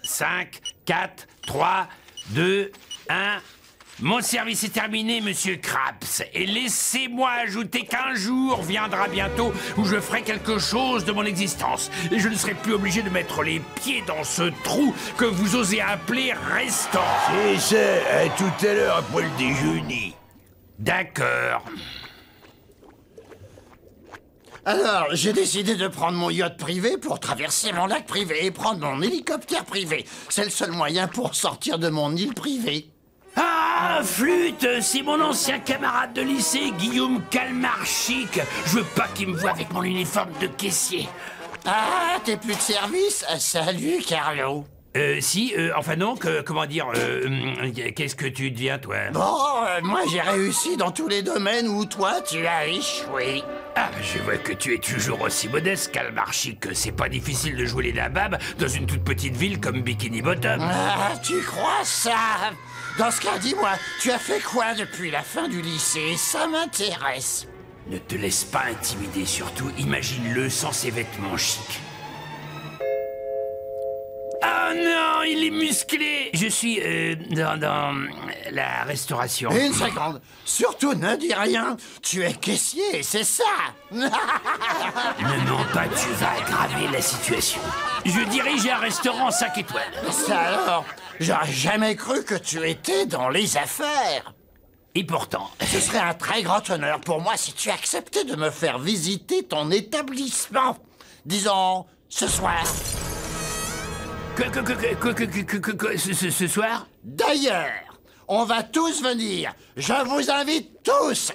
5, 4, 3, 2, 1... Mon service est terminé, monsieur Krabs, et laissez-moi ajouter qu'un jour viendra bientôt où je ferai quelque chose de mon existence, et je ne serai plus obligé de mettre les pieds dans ce trou que vous osez appeler restaurant. C'est ça, à tout à l'heure après le déjeuner. D'accord. Alors, j'ai décidé de prendre mon yacht privé pour traverser mon lac privé et prendre mon hélicoptère privé. C'est le seul moyen pour sortir de mon île privée. Ah, Flûte, c'est mon ancien camarade de lycée, Guillaume Calmarchic. Je veux pas qu'il me voie avec mon uniforme de caissier. Ah, t'es plus de service? Salut, Carlo. Enfin non, comment dire, qu'est-ce que tu deviens, toi? Bon, moi j'ai réussi dans tous les domaines où toi tu as échoué. Ah, je vois que tu es toujours aussi modeste, Calmarchic, que c'est pas difficile de jouer les nababs dans une toute petite ville comme Bikini Bottom. Ah, tu crois ça? Dans ce cas, dis-moi, tu as fait quoi depuis la fin du lycée? Ça m'intéresse. Ne te laisse pas intimider, surtout imagine-le sans ses vêtements chics. Oh non, il est musclé. Je suis dans la restauration. Une seconde, surtout ne dis rien. Tu es caissier, c'est ça? Ne mens pas, tu vas aggraver la situation. Je dirige un restaurant 5 étoiles. Ça alors, j'aurais jamais cru que tu étais dans les affaires. Et pourtant... Ce serait un très grand honneur pour moi si tu acceptais de me faire visiter ton établissement. Disons, ce soir. Ce soir? D'ailleurs, on va tous venir. Je vous invite tous.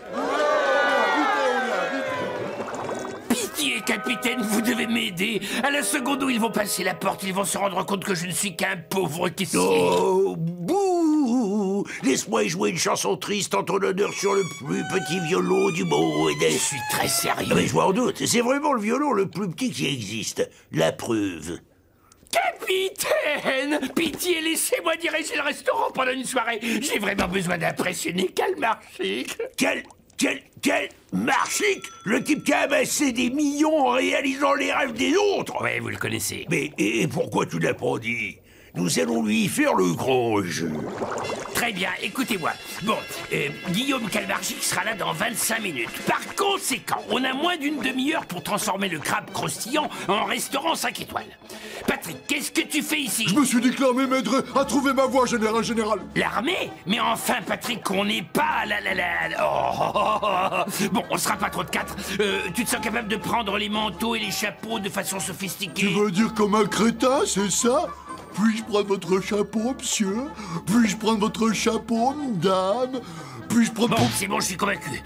Pitié, capitaine, vous devez m'aider. À la seconde où ils vont passer la porte, ils vont se rendre compte que je ne suis qu'un pauvre caissier. Oh, bouh! Laisse-moi jouer une chanson triste en ton honneur sur le plus petit violon du monde. Je suis très sérieux. Mais je m'en doute, c'est vraiment le violon le plus petit qui existe. La preuve. Capitaine! Pitié, laissez-moi diriger le restaurant pendant une soirée. J'ai vraiment besoin d'impressionner Calmarchic. Quel Marchic, le type qui a amassé des millions en réalisant les rêves des autres. Ouais, vous le connaissez. Mais et pourquoi tu l'as pas dit? Nous allons lui faire le grand jeu. Très bien, écoutez-moi. Bon, Guillaume Calmarchic sera là dans 25 minutes. Par conséquent, on a moins d'une demi-heure pour transformer le crabe croustillant en restaurant 5 étoiles. Patrick, qu'est-ce que tu fais ici? Je me suis dit que l'armée m'aiderait à trouver ma voie, général. L'armée? Mais enfin, Patrick, on n'est pas Bon, on sera pas trop de 4. Tu te sens capable de prendre les manteaux et les chapeaux de façon sophistiquée? Tu veux dire comme un crétin, c'est ça? Puis-je prendre votre chapeau, monsieur? Puis-je prendre votre chapeau, dame? Puis-je prendre... Bon, c'est bon, je suis convaincu.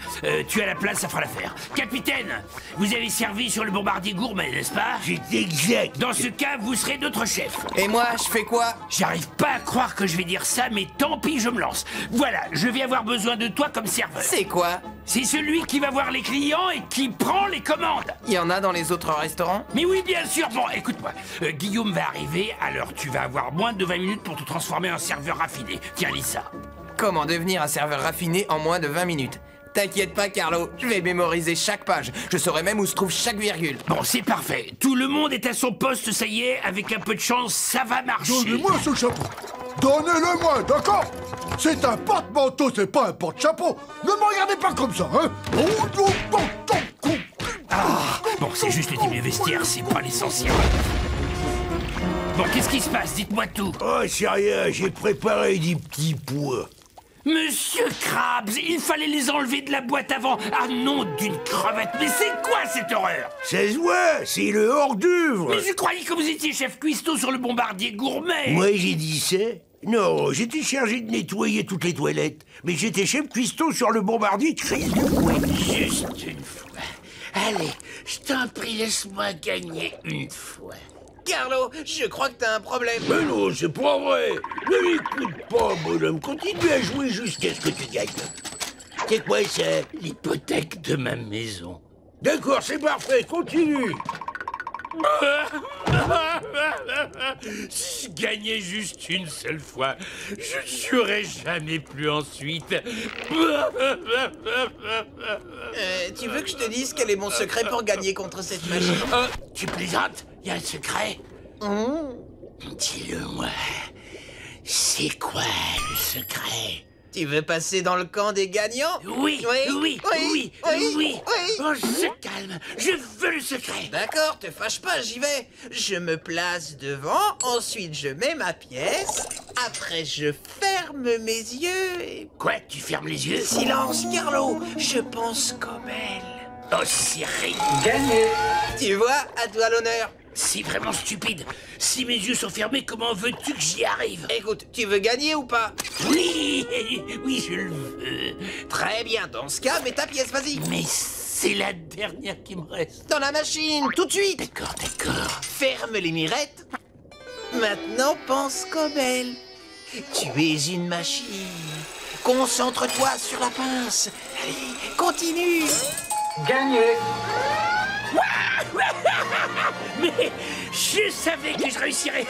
Tu as la place, ça fera l'affaire. Capitaine, vous avez servi sur le bombardier gourmet, n'est-ce pas? C'est exact. Dans ce cas, vous serez notre chef. Et moi, je fais quoi? J'arrive pas à croire que je vais dire ça, mais tant pis, je me lance. Voilà, je vais avoir besoin de toi comme serveur. C'est quoi? C'est celui qui va voir les clients et qui prend les commandes. Il y en a dans les autres restaurants? Mais oui, bien sûr. Bon, écoute-moi. Guillaume va arriver, alors tu vas avoir moins de 20 minutes pour te transformer en serveur raffiné. Tiens, lis ça. Comment devenir un serveur raffiné en moins de 20 minutes? T'inquiète pas, Carlo, je vais mémoriser chaque page. Je saurai même où se trouve chaque virgule. Bon, c'est parfait. Tout le monde est à son poste, ça y est. Avec un peu de chance, ça va marcher. Donnez-moi ce chapeau. Donnez-le-moi, d'accord? C'est un porte-manteau, c'est pas un porte-chapeau. Ne me regardez pas comme ça, hein? Ah, bon, c'est juste le type de vestiaire, c'est pas l'essentiel. Bon, qu'est-ce qui se passe? Dites-moi tout. Oh, c'est rien, j'ai préparé des petits pois. Monsieur Krabs, il fallait les enlever de la boîte avant. Ah non, d'une crevette. Mais c'est quoi cette horreur? Ça se voit, c'est le hors-d'œuvre. Mais je croyais que vous étiez chef cuistot sur le bombardier gourmet. Moi, j'ai dit ça? Non, j'étais chargé de nettoyer toutes les toilettes. Mais j'étais chef cuistot sur le bombardier Chris. Juste une fois. Allez, je t'en prie, laisse-moi gagner une fois. Carlo, je crois que t'as un problème. Mais non, c'est pas vrai. Ne l'écoute pas, bonhomme. Continue à jouer jusqu'à ce que tu gagnes. C'est quoi ça? L'hypothèque de ma maison. D'accord, c'est parfait, continue. Si je gagnais juste une seule fois, je ne jouerais jamais plus ensuite. Tu veux que je te dise quel est mon secret pour gagner contre cette machine? Tu plaisantes? Il y a un secret? Dis-le-moi, c'est quoi le secret? Tu veux passer dans le camp des gagnants? Oui, oui, oui, oui. On se calme, je veux le secret. D'accord, te fâche pas, j'y vais. Je me place devant, ensuite je mets ma pièce, après je ferme mes yeux et... Quoi, tu fermes les yeux? Silence, Carlo, je pense comme elle. Oh, Cyril. Gagné. Tu vois, à toi l'honneur. C'est vraiment stupide. Si mes yeux sont fermés, comment veux-tu que j'y arrive? Écoute, tu veux gagner ou pas? Oui, oui, je le veux. Très bien, dans ce cas, mets ta pièce, vas-y. Mais c'est la dernière qui me reste. Dans la machine, tout de suite. D'accord, d'accord. Ferme les mirettes. Maintenant, pense comme elle. Tu es une machine. Concentre-toi sur la pince. Allez, continue. Gagné. Mais je savais que je réussirais.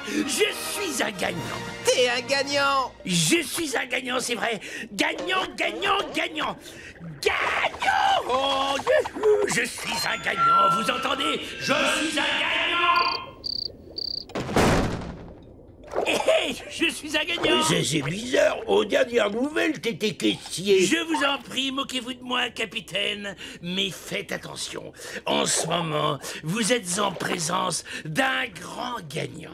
Je suis un gagnant. T'es un gagnant. Je suis un gagnant, c'est vrai. Gagnant, gagnant, gagnant. Gagnant. Oh, je suis un gagnant, vous entendez? Je suis un gagnant. Hé, je suis un gagnant. C'est bizarre. Aux dernières nouvelles, t'étais caissier. Je vous en prie, moquez-vous de moi, capitaine. Mais faites attention. En ce moment, vous êtes en présence d'un grand gagnant.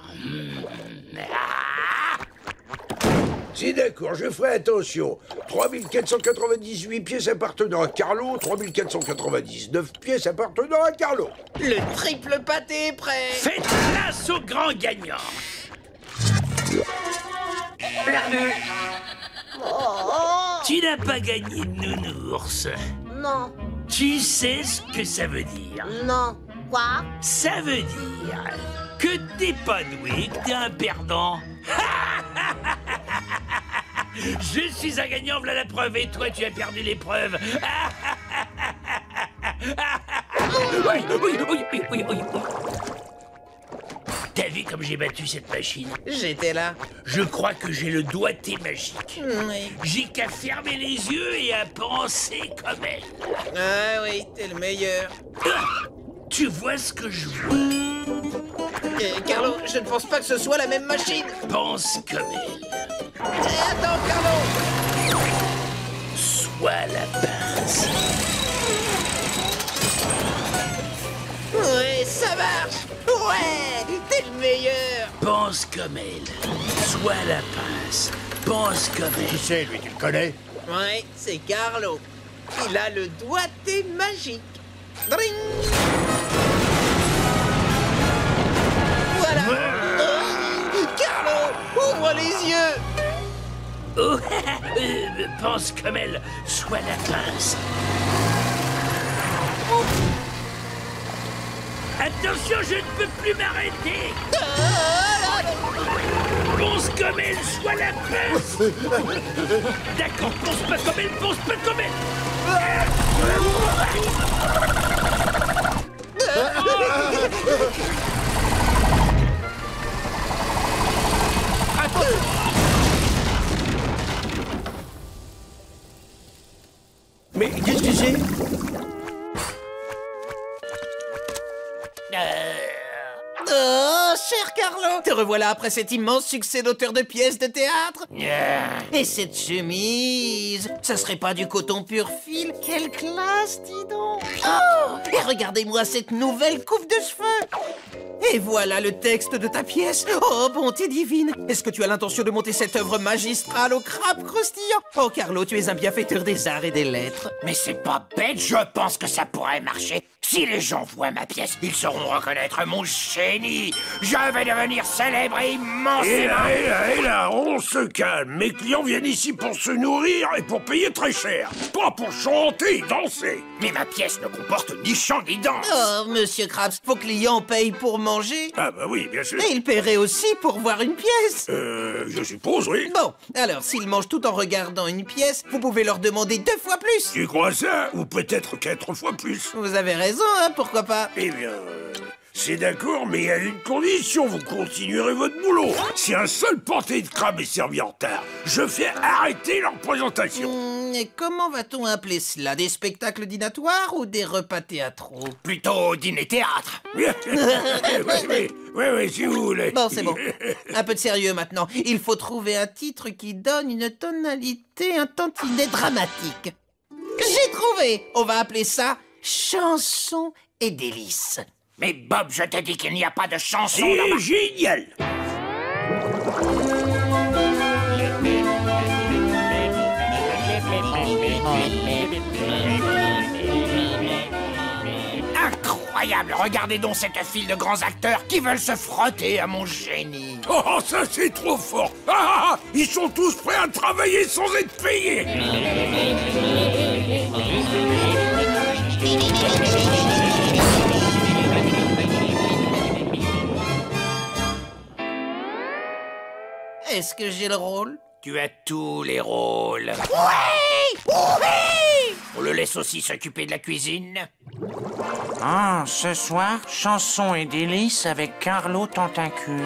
C'est d'accord, je ferai attention. 3498 pièces appartenant à Carlo, 3499 pièces appartenant à Carlo. Le triple pâté est prêt. Faites place au grand gagnant. Perdu. Tu n'as pas gagné, nounours. Non, Tu sais ce que ça veut dire? non. Quoi? Ça veut dire que t'es pas doué, que t'es un perdant. Je suis un gagnant, voilà la preuve, et toi tu as perdu l'épreuve. Oui. T'as vu comme j'ai battu cette machine? J'étais là. Je crois que j'ai le doigté magique. Oui. J'ai qu'à fermer les yeux et à penser comme elle. Ah oui, t'es le meilleur. Tu vois ce que je vois? Carlo, je ne pense pas que ce soit la même machine. Pense comme elle. Attends, Carlo. Sois la pince. Ouais, ça marche. Ouais, t'es le meilleur. Pense comme elle. Sois la pince. Pense comme elle. Qui c'est, lui, tu le connais? Ouais, c'est Carlo. Il a le doigté magique. Dring. Voilà. Carlo, ouvre les yeux. Oh, pense comme elle. Sois la pince. Attention, je ne peux plus m'arrêter. Pense comme elle, sois la pince. D'accord, pense pas comme elle, pense pas comme elle. Mais qu'est-ce que c'est? Oh, cher Carlo, te revoilà après cet immense succès d'auteur de pièces de théâtre. Et cette chemise, ça serait pas du coton pur fil? Quelle classe, dis donc. Oh, et regardez-moi cette nouvelle coupe de cheveux. Et voilà le texte de ta pièce. Oh, bonté divine. Est-ce que tu as l'intention de monter cette œuvre magistrale au crabe croustillant? Oh, Carlo, tu es un bienfaiteur des arts et des lettres. Mais c'est pas bête, je pense que ça pourrait marcher. Si les gens voient ma pièce, ils sauront reconnaître mon génie. Je vais devenir célèbre et immense. Et là, on se calme. Mes clients viennent ici pour se nourrir et pour payer très cher. Pas pour chanter et danser. Mais ma pièce ne comporte ni chant ni danse. Oh, monsieur Krabs, vos clients payent pour manger. Ah bah oui, bien sûr. Et ils paieraient aussi pour voir une pièce. Je suppose, oui. Bon, alors, s'ils mangent tout en regardant une pièce, vous pouvez leur demander 2 fois plus. Tu crois ça? Ou peut-être 4 fois plus. Vous avez raison, hein, pourquoi pas? Eh bien, C'est d'accord, mais il y a une condition, vous continuerez votre boulot. Si un seul pâté de crabe est servi en retard, je fais arrêter leur présentation. Et comment va-t-on appeler cela? Des spectacles dînatoires ou des repas théâtraux? Plutôt dîner-théâtre. Oui, si vous voulez. Bon, c'est bon. Un peu de sérieux maintenant. Il faut trouver un titre qui donne une tonalité un tantinet dramatique. J'ai trouvé! On va appeler ça « Chanson et délices ». Mais Bob, je te dis qu'il n'y a pas de chanson C'est dans ma... génial. Incroyable! Regardez donc cette file de grands acteurs qui veulent se frotter à mon génie. Oh, ça c'est trop fort. Ils sont tous prêts à travailler sans être payés. Est-ce que j'ai le rôle? Tu as tous les rôles. Oui! Oui! On le laisse aussi s'occuper de la cuisine. Ah, ce soir, chanson et délices avec Carlo Tentacule.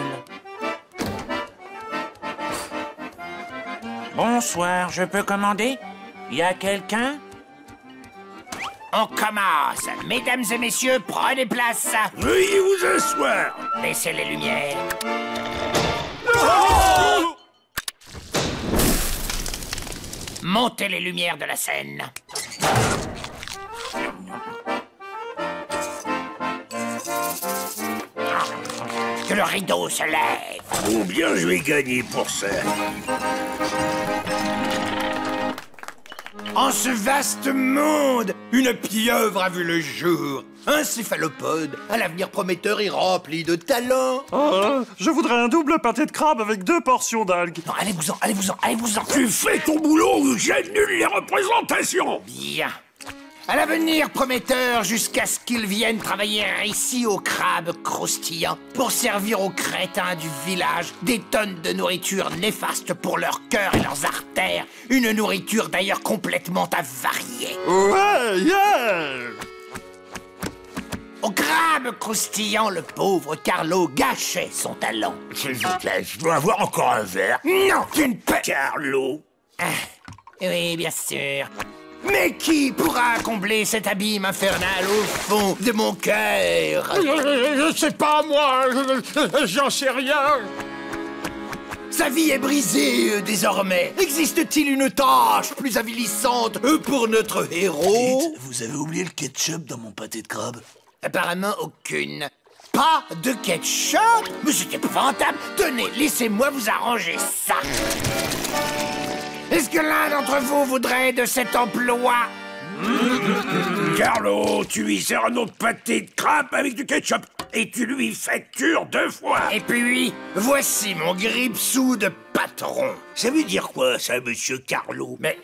Bonsoir, je peux commander? Y a quelqu'un? On commence. Mesdames et messieurs, prenez place. Veuillez vous asseoir. Baissez les lumières. Montez les lumières de la scène. Que le rideau se lève. Combien je vais gagner pour ça? En ce vaste monde, une pieuvre a vu le jour. Un céphalopode, à l'avenir prometteur et rempli de talent. Je voudrais un double pâté de crabe avec 2 portions d'algues. Non, allez-vous-en, allez-vous-en, allez-vous-en. Tu fais ton boulot ou j'annule les représentations. Bien. À l'avenir prometteur, jusqu'à ce qu'ils viennent travailler ici au crabe croustillant pour servir aux crétins du village des tonnes de nourriture néfaste pour leur cœur et leurs artères. Une nourriture d'ailleurs complètement avariée. Ouais, yeah! Au crabe croustillant, le pauvre Carlo gâchait son talent. S'il vous plaît, je dois avoir encore un verre. Non, tu ne peux... Carlo. Oui, bien sûr. Mais qui pourra combler cet abîme infernal au fond de mon cœur? Je sais pas, moi, j'en sais rien. Sa vie est brisée désormais. Existe-t-il une tâche plus avilissante pour notre héros? Dites, vous avez oublié le ketchup dans mon pâté de crabe? Apparemment aucune. Pas de ketchup? Mais c'est épouvantable. Tenez, laissez-moi vous arranger ça. Est-ce que l'un d'entre vous voudrait de cet emploi? Carlo, tu lui sers un autre pâté de crabe avec du ketchup et tu lui factures 2 fois. Et puis, voici mon gripsou de patron. Ça veut dire quoi, ça, monsieur Carlo? Mais,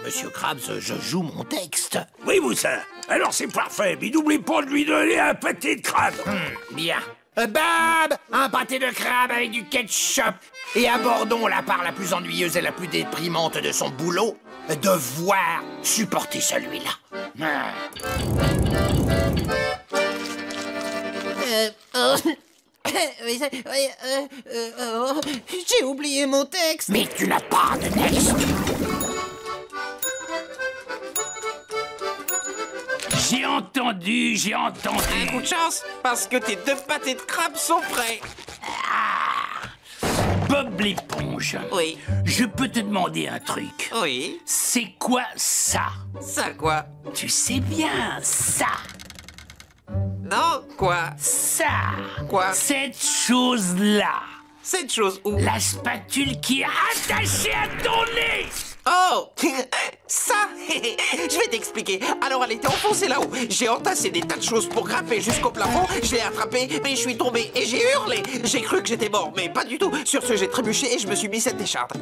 monsieur Krabs, je joue mon texte. Oui, vous ça. Alors c'est parfait, mais n'oubliez pas de lui donner un pâté de crabe. Bien. Bob, un pâté de crabe avec du ketchup. Et abordons la part la plus ennuyeuse et la plus déprimante de son boulot, devoir supporter celui-là. J'ai oublié mon texte. Mais tu n'as pas de texte. J'ai entendu. Un coup de chance, parce que tes 2 pâtés de crabe sont prêts. Bob l'éponge. Oui. Je peux te demander un truc. Oui. C'est quoi ça? Ça quoi? Tu sais bien, ça. Non, quoi? Ça. Quoi? Cette chose-là. Cette chose où? La spatule qui est attachée à ton nez. Oh! Ça! Je vais t'expliquer. Alors, elle était enfoncée là-haut. J'ai entassé des tas de choses pour grimper jusqu'au plafond. Je l'ai attrapée, mais je suis tombé et j'ai hurlé. J'ai cru que j'étais mort, mais pas du tout. Sur ce, j'ai trébuché et je me suis mis cette écharpe.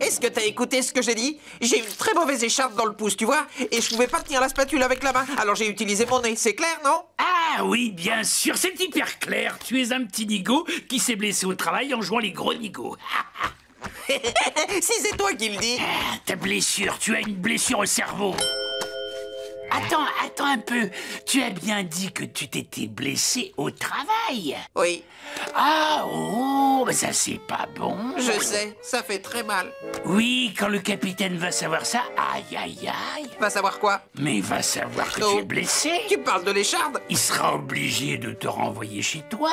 Est-ce que t'as écouté ce que j'ai dit? J'ai une très mauvaise écharpe dans le pouce, tu vois? Et je pouvais pas tenir la spatule avec la main. Alors j'ai utilisé mon nez. C'est clair, non? Ah oui, bien sûr, c'est hyper clair. Tu es un petit nigo qui s'est blessé au travail en jouant les gros nigos. Si c'est toi qui le dis. Ta blessure, tu as une blessure au cerveau. Attends un peu. Tu as bien dit que tu t'étais blessé au travail. Oui. Ah, oh, mais ça c'est pas bon. Je sais, ça fait très mal. Oui, quand le capitaine va savoir ça, aïe aïe aïe. Va savoir quoi? Mais il va savoir que tu es blessé. Tu parles de l'écharde? Il sera obligé de te renvoyer chez toi.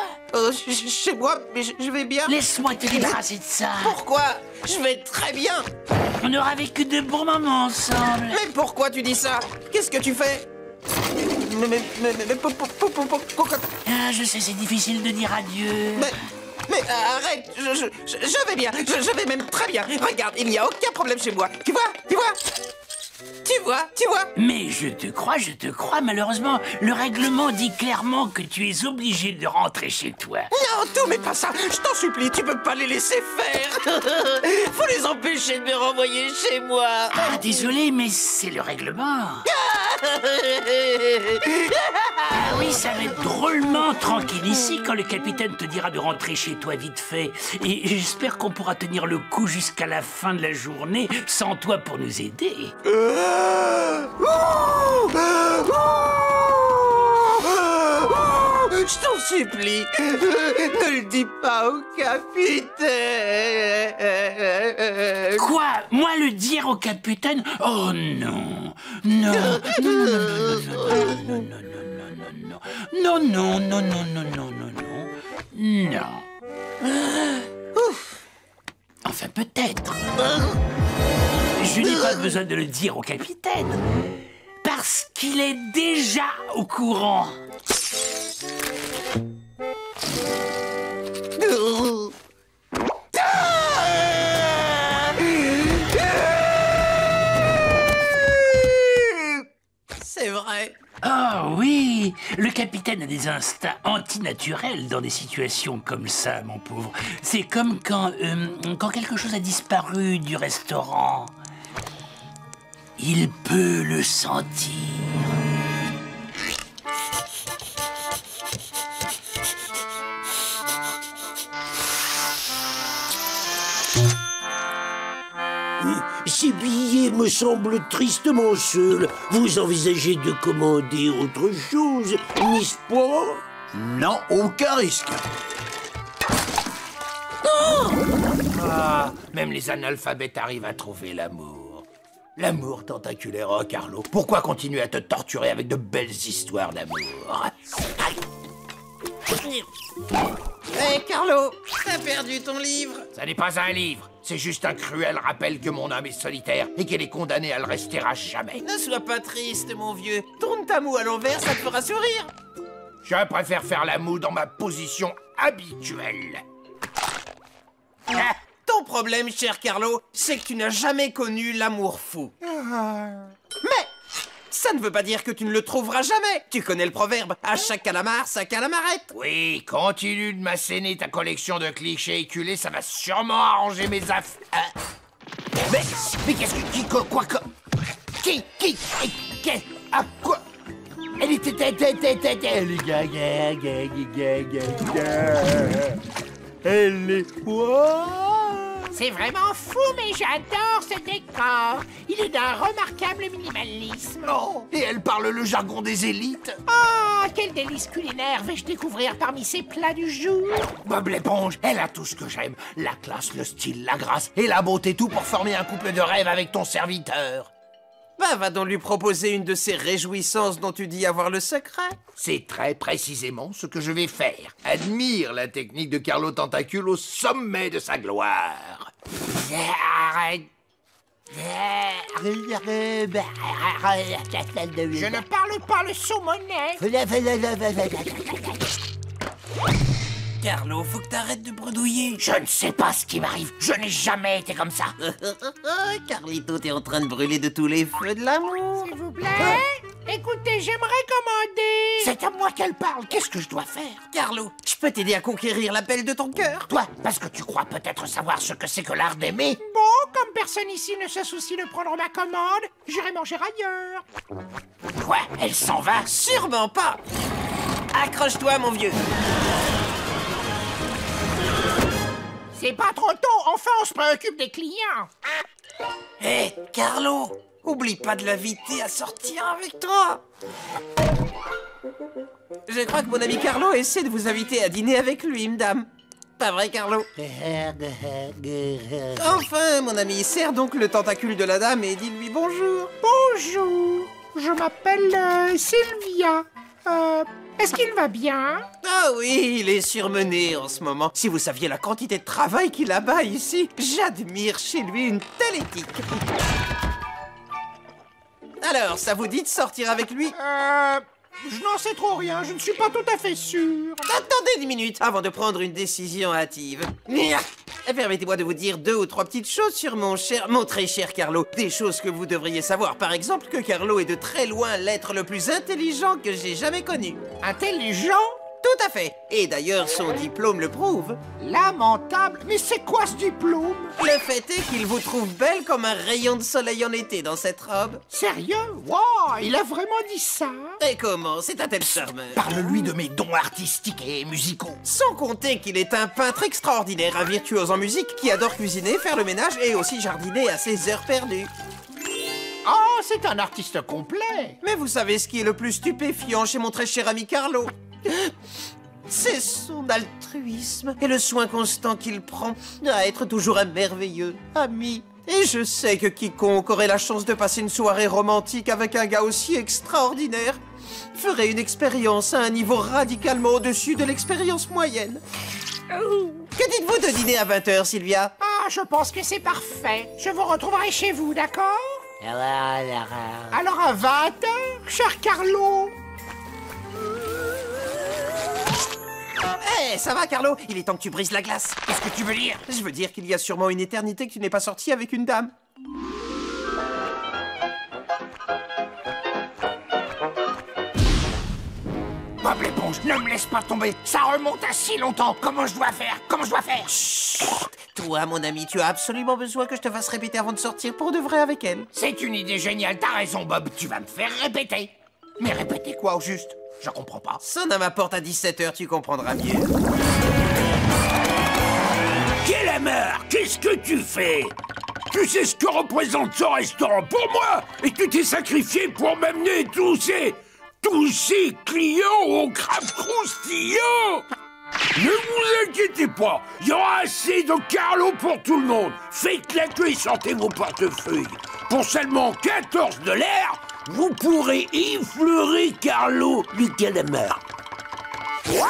Chez moi, mais je vais bien. Laisse-moi te débarrasser de ça. Pourquoi? Je vais très bien. On aura vécu de bons moments ensemble. Mais pourquoi tu dis ça? Qu'est-ce que tu fais? Mais pourquoi? Ah, je sais, c'est difficile de dire adieu. Mais arrête, je vais bien, je vais même très bien. Regarde, il n'y a aucun problème chez moi. Tu vois? Mais je te crois, malheureusement, le règlement dit clairement que tu es obligé de rentrer chez toi. Non, tout, mais pas ça. Je t'en supplie, tu peux pas les laisser faire. Faut les empêcher de me renvoyer chez moi. Ah, désolé, mais c'est le règlement. Ah oui, ça va être drôlement tranquille ici quand le capitaine te dira de rentrer chez toi vite fait. Et j'espère qu'on pourra tenir le coup jusqu'à la fin de la journée sans toi pour nous aider. Je t'en supplie, ne le dis pas au capitaine. Quoi? Moi le dire au capitaine? Oh non. Non. Enfin peut-être. Je n'ai pas besoin de le dire au capitaine, parce qu'il est déjà au courant. C'est vrai. Oh oui, le capitaine a des instincts antinaturels dans des situations comme ça, mon pauvre. C'est comme quand quelque chose a disparu du restaurant. Il peut le sentir. Ces billets me semblent tristement seuls. Vous envisagez de commander autre chose, n'est-ce pas? Non, aucun risque. Ah, même les analphabètes arrivent à trouver l'amour. L'amour tentaculaire, oh Carlo. Pourquoi continuer à te torturer avec de belles histoires d'amour? Hé, Carlo, t'as perdu ton livre. Ça n'est pas un livre, c'est juste un cruel rappel que mon âme est solitaire et qu'elle est condamnée à le rester à jamais. Ne sois pas triste, mon vieux. Tourne ta moue à l'envers, ça te fera sourire. Je préfère faire la moue dans ma position habituelle. Ah. Ton problème, cher Carlo, c'est que tu n'as jamais connu l'amour fou. Mais ça ne veut pas dire que tu ne le trouveras jamais. Tu connais le proverbe, à chaque calamar, sa calamarette. Oui, continue de m'asséner ta collection de clichés éculés, ça va sûrement arranger mes affaires. Mais qu'est-ce que... Ah, quoi? Elle était... Elle est quoi? C'est vraiment fou, mais j'adore ce décor. Il est d'un remarquable minimalisme. Oh, et elle parle le jargon des élites. Oh, quel délice culinaire vais-je découvrir parmi ces plats du jour? Bob l'éponge, elle a tout ce que j'aime. La classe, le style, la grâce et la beauté, tout pour former un couple de rêve avec ton serviteur. Bah, va donc lui proposer une de ces réjouissances dont tu dis avoir le secret. C'est très précisément ce que je vais faire. Admire la technique de Carlo Tentacule au sommet de sa gloire. Arrête. Je ne parle pas le sous-monnaie. Carlo, faut que t'arrêtes de bredouiller. Je ne sais pas ce qui m'arrive. Je n'ai jamais été comme ça. Carlito, t'es en train de brûler de tous les feux de l'amour. S'il vous plaît. Écoutez, j'aimerais commander. C'est à moi qu'elle parle. Qu'est-ce que je dois faire? Carlo, je peux t'aider à conquérir l'appel de ton cœur. Toi, parce que tu crois peut-être savoir ce que c'est que l'art d'aimer. Bon, comme personne ici ne se soucie de prendre ma commande, j'irai manger ailleurs. Quoi? Elle s'en va? Sûrement pas. Accroche-toi, mon vieux. C'est pas trop tôt, enfin on se préoccupe des clients. Hé, Carlo, Oublie pas de l'inviter à sortir avec toi. Je crois que mon ami Carlo essaie de vous inviter à dîner avec lui, madame. Pas vrai, Carlo? Enfin, mon ami, serre donc le tentacule de la dame et dis-lui bonjour. Bonjour, je m'appelle Sylvia. Est-ce qu'il va bien? Ah oui, il est surmené en ce moment. Si vous saviez la quantité de travail qu'il abat ici, j'admire chez lui une telle éthique. Alors, ça vous dit de sortir avec lui? Je n'en sais trop rien, je ne suis pas tout à fait sûr. Attendez 10 minutes avant de prendre une décision hâtive. Permettez-moi de vous dire 2 ou 3 petites choses sur mon très cher Carlo. Des choses que vous devriez savoir. Par exemple, que Carlo est de très loin l'être le plus intelligent que j'ai jamais connu. Intelligent? Tout à fait. Et d'ailleurs, son diplôme le prouve. Lamentable. Mais c'est quoi ce diplôme? Le fait est qu'il vous trouve belle comme un rayon de soleil en été dans cette robe. Sérieux? Wow, il a vraiment dit ça? Et comment? C'est un tel charmeur. Parle-lui de mes dons artistiques et musicaux. Sans compter qu'il est un peintre extraordinaire, un virtuose en musique qui adore cuisiner, faire le ménage et aussi jardiner à ses heures perdues. Oh, c'est un artiste complet. Mais vous savez ce qui est le plus stupéfiant chez mon très cher ami Carlo? C'est son altruisme et le soin constant qu'il prend à être toujours un merveilleux ami. Et je sais que quiconque aurait la chance de passer une soirée romantique avec un gars aussi extraordinaire ferait une expérience à un niveau radicalement au-dessus de l'expérience moyenne. Que dites-vous de dîner à 20h, Sylvia? Ah, je pense que c'est parfait. Je vous retrouverai chez vous, d'accord? Alors à 20h, cher Carlo? Eh, ça va, Carlo? Il est temps que tu brises la glace. Qu'est-ce que tu veux dire? Je veux dire qu'il y a sûrement une éternité que tu n'es pas sorti avec une dame. Bob l'éponge, ne me laisse pas tomber. Ça remonte à si longtemps. Comment je dois faire? Chut. Toi, mon ami, tu as absolument besoin que je te fasse répéter avant de sortir pour de vrai avec elle. C'est une idée géniale. T'as raison, Bob. Tu vas me faire répéter. Mais répéter quoi au juste? Je comprends pas. Sonne à ma porte à 17h, tu comprendras mieux. Guélameur, qu'est-ce que tu fais? Tu sais ce que représente ce restaurant pour moi? Et tu t'es sacrifié pour m'amener tous ces clients au crabe croustillant. Ne vous inquiétez pas, il y aura assez de Carlo pour tout le monde. Faites la queue et sortez vos portefeuilles. Pour seulement 14 $, vous pourrez effleurer Carlo le calamar.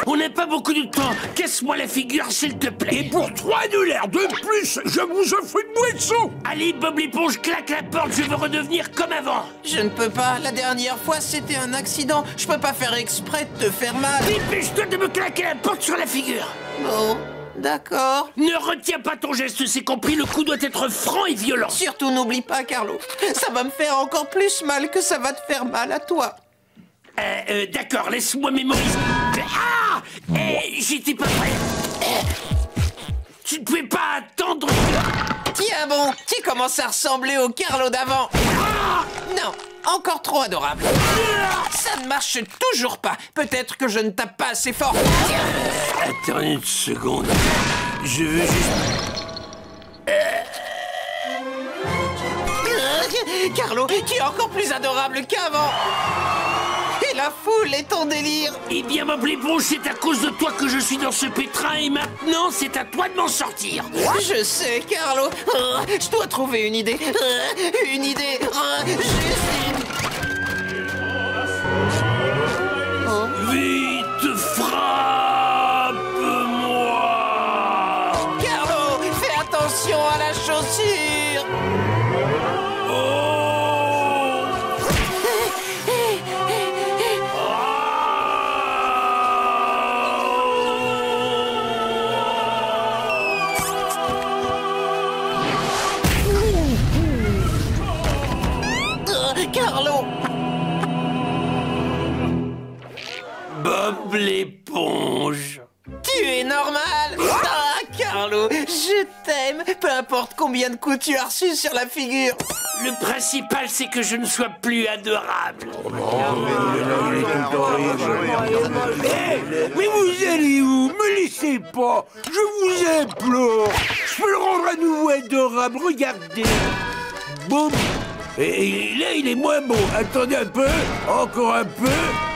On n'a pas beaucoup de temps. Casse-moi la figure, s'il te plaît. Et pour 3 $ de plus, je vous offre une boisson. Allez, Bob l'éponge, claque la porte. Je veux redevenir comme avant. Je ne peux pas. La dernière fois, c'était un accident. Je peux pas faire exprès de te faire mal. Dépêche-toi de me claquer la porte sur la figure. Bon, d'accord. Ne retiens pas ton geste, c'est compris. Le coup doit être franc et violent. Surtout, n'oublie pas, Carlo. Ça va me faire encore plus mal que ça va te faire mal à toi. D'accord, laisse-moi mémoriser. Ah! J'étais pas prêt. Tu ne pouvais pas attendre. Tiens bon, tu commences à ressembler au Carlo d'avant. Ah! Non, encore trop adorable. Ça ne marche toujours pas. Peut-être que je ne tape pas assez fort. Attends une seconde. Je veux juste... Carlo, tu es encore plus adorable qu'avant. Et la foule est en délire. Eh bien, Bob l'éponge, c'est à cause de toi que je suis dans ce pétrin et maintenant, c'est à toi de m'en sortir. Je sais, Carlo. Je dois trouver une idée. Une idée. Vite, frappe-moi. Carlo, fais attention à la chaussure. Carlo! Bob l'éponge. Tu es normal! Ah, Carlo, je t'aime! Peu importe combien de coups tu as reçus sur la figure! Le principal, c'est que je ne sois plus adorable. Mais vous allez où? Me laissez pas! Je vous implore! Je peux le rendre à nouveau adorable, regardez! Bob Et là, il est moins beau. Attendez un peu, encore un peu,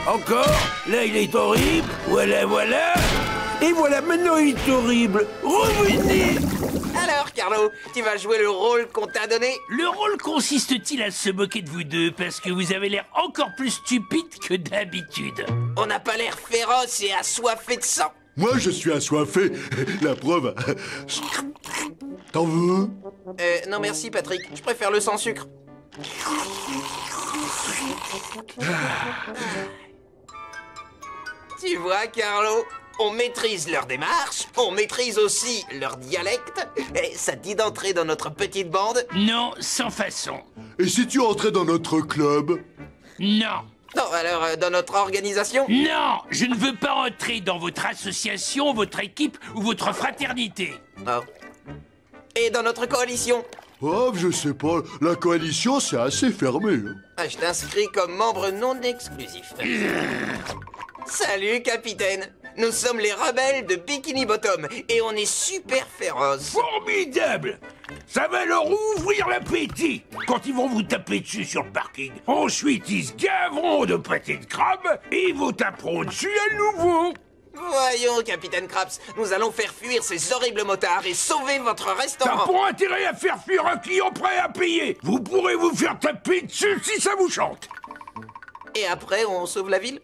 encore. Là, il est horrible. Voilà, voilà. Et voilà, maintenant, il est horrible. Revenez. Alors, Carlo, tu vas jouer le rôle qu'on t'a donné? Le rôle consiste-t-il à se moquer de vous deux parce que vous avez l'air encore plus stupide que d'habitude? On n'a pas l'air féroce et assoiffé de sang. Moi, je suis assoiffé. La preuve. T'en veux? Non merci, Patrick. Je préfère le sans sucre. Tu vois, Carlo, on maîtrise leur démarche, on maîtrise aussi leur dialecte. Et ça te dit d'entrer dans notre petite bande? Non, sans façon. Et si tu entrais dans notre club? Non. Non, alors, dans notre organisation? Non, je ne veux pas entrer dans votre association, votre équipe ou votre fraternité. Oh. Et dans notre coalition? Oh, je sais pas. La coalition, c'est assez fermé. Ah, je t'inscris comme membre non exclusif. Salut, capitaine. Nous sommes les rebelles de Bikini Bottom et on est super féroces. Formidable. Ça va leur ouvrir l'appétit quand ils vont vous taper dessus sur le parking. Ensuite, ils se gaveront de pâté de crabe et ils vous taperont dessus à nouveau. Voyons, capitaine Krabs, nous allons faire fuir ces horribles motards et sauver votre T'as restaurant. pour intérêt à faire fuir un client prêt à payer. Vous pourrez vous faire taper dessus si ça vous chante. Et après, on sauve la ville?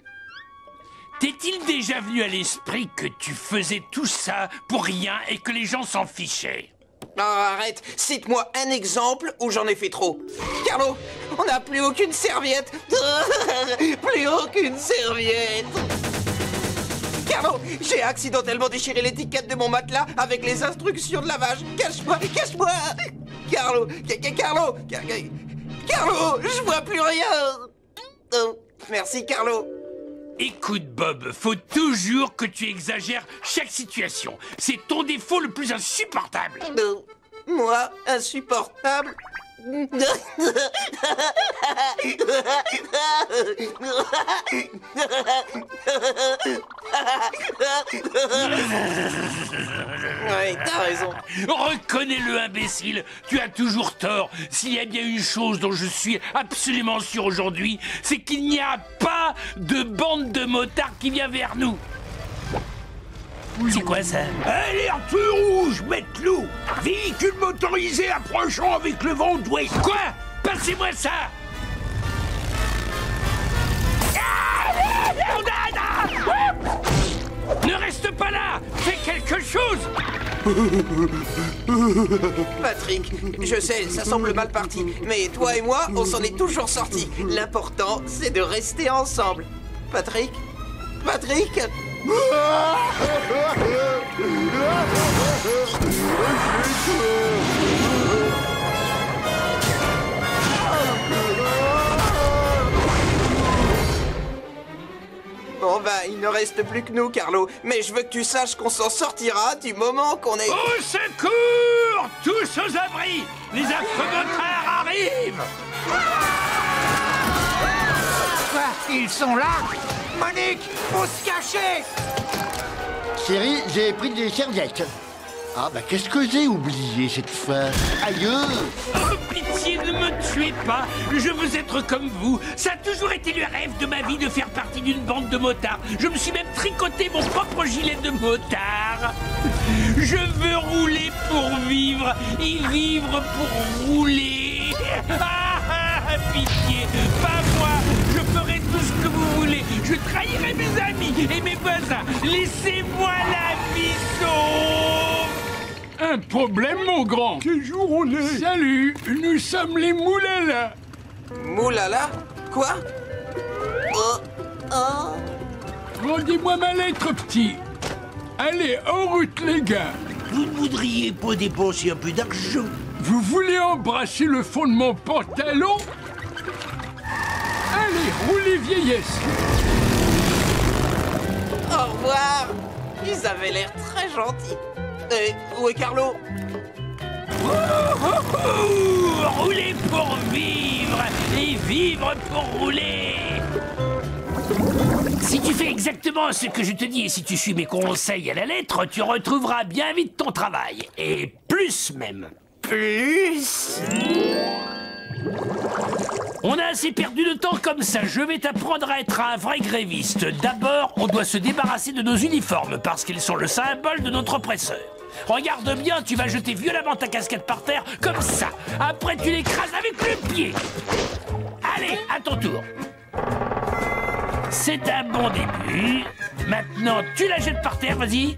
T'est-il déjà venu à l'esprit que tu faisais tout ça pour rien et que les gens s'en fichaient? Oh, arrête, cite-moi un exemple où j'en ai fait trop. Carlo, on n'a plus aucune serviette. Plus aucune serviette. Carlo, j'ai accidentellement déchiré l'étiquette de mon matelas avec les instructions de lavage. Cache-moi, cache-moi. Carlo, Carlo, je vois plus rien. Oh, merci, Carlo. Écoute, Bob, faut toujours que tu exagères chaque situation. C'est ton défaut le plus insupportable. Moi, insupportable. Ouais, t'as raison. Reconnais-le, imbécile. Tu as toujours tort. S'il y a bien une chose dont je suis absolument sûr aujourd'hui, c'est qu'il n'y a pas de bande de motards qui vient vers nous. C'est quoi ça? Alerte rouge, Matelot. Véhicule motorisé approchant avec le vent d'ouest. Quoi? Passez-moi ça! Ne reste pas là! Fais quelque chose! Patrick, je sais, ça semble mal parti, mais toi et moi, on s'en est toujours sortis. L'important, c'est de rester ensemble. Patrick? Patrick? Bon bah, il ne reste plus que nous, Carlo. Mais je veux que tu saches qu'on s'en sortira du moment qu'on est... Au secours! Tous aux abris! Les affreux motards arrivent! Quoi? Ils sont là? Monique, faut se cacher! Chérie, j'ai pris des serviettes. Ah bah qu'est-ce que j'ai oublié cette fois? Aïe! Oh, pitié, ne me tuez pas. Je veux être comme vous. Ça a toujours été le rêve de ma vie de faire partie d'une bande de motards. Je me suis même tricoté mon propre gilet de motard. Je veux rouler pour vivre et vivre pour rouler. Pitié, pas moi. Je ferai tout ce que vous voulez. Je trahirai mes amis et mes voisins. Laissez-moi la vie sauve. Un problème, mon grand. Quel jour on est? Salut, nous sommes les Moulala. Moulala? Quoi? Rendez-moi ma lettre, petit. Allez, en route, les gars. Vous ne voudriez pas dépenser un peu d'argent? Vous voulez embrasser le fond de mon pantalon? Allez, roulez, vieillesse. Au revoir. Ils avaient l'air très gentils. Où est Carlo? Rouler pour vivre et vivre pour rouler. Si tu fais exactement ce que je te dis et si tu suis mes conseils à la lettre, tu retrouveras bien vite ton travail. Et plus même. Plus. On a assez perdu de temps comme ça. Je vais t'apprendre à être un vrai gréviste. D'abord, on doit se débarrasser de nos uniformes parce qu'ils sont le symbole de notre oppresseur. Regarde bien, tu vas jeter violemment ta casquette par terre, comme ça. Après, tu l'écrases avec le pied. Allez, à ton tour. C'est un bon début. Maintenant, tu la jettes par terre, vas-y.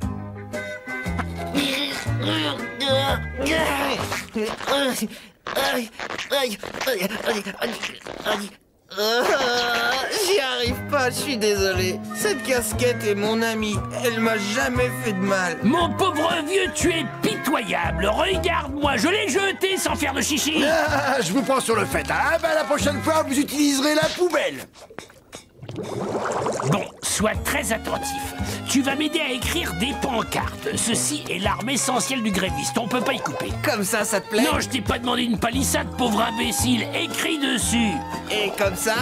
J'y arrive pas, je suis désolé. Cette casquette est mon amie. Elle m'a jamais fait de mal. Mon pauvre vieux, tu es pitoyable. Regarde-moi, je l'ai jeté sans faire de chichi. Ah, je vous prends sur le fait. Ah, ben la prochaine fois, vous utiliserez la poubelle. Bon, sois très attentif. Tu vas m'aider à écrire des pancartes. Ceci est l'arme essentielle du gréviste. On peut pas y couper. Comme ça te plaît? Non, je t'ai pas demandé une palissade, pauvre imbécile. Écris dessus. Et comme ça?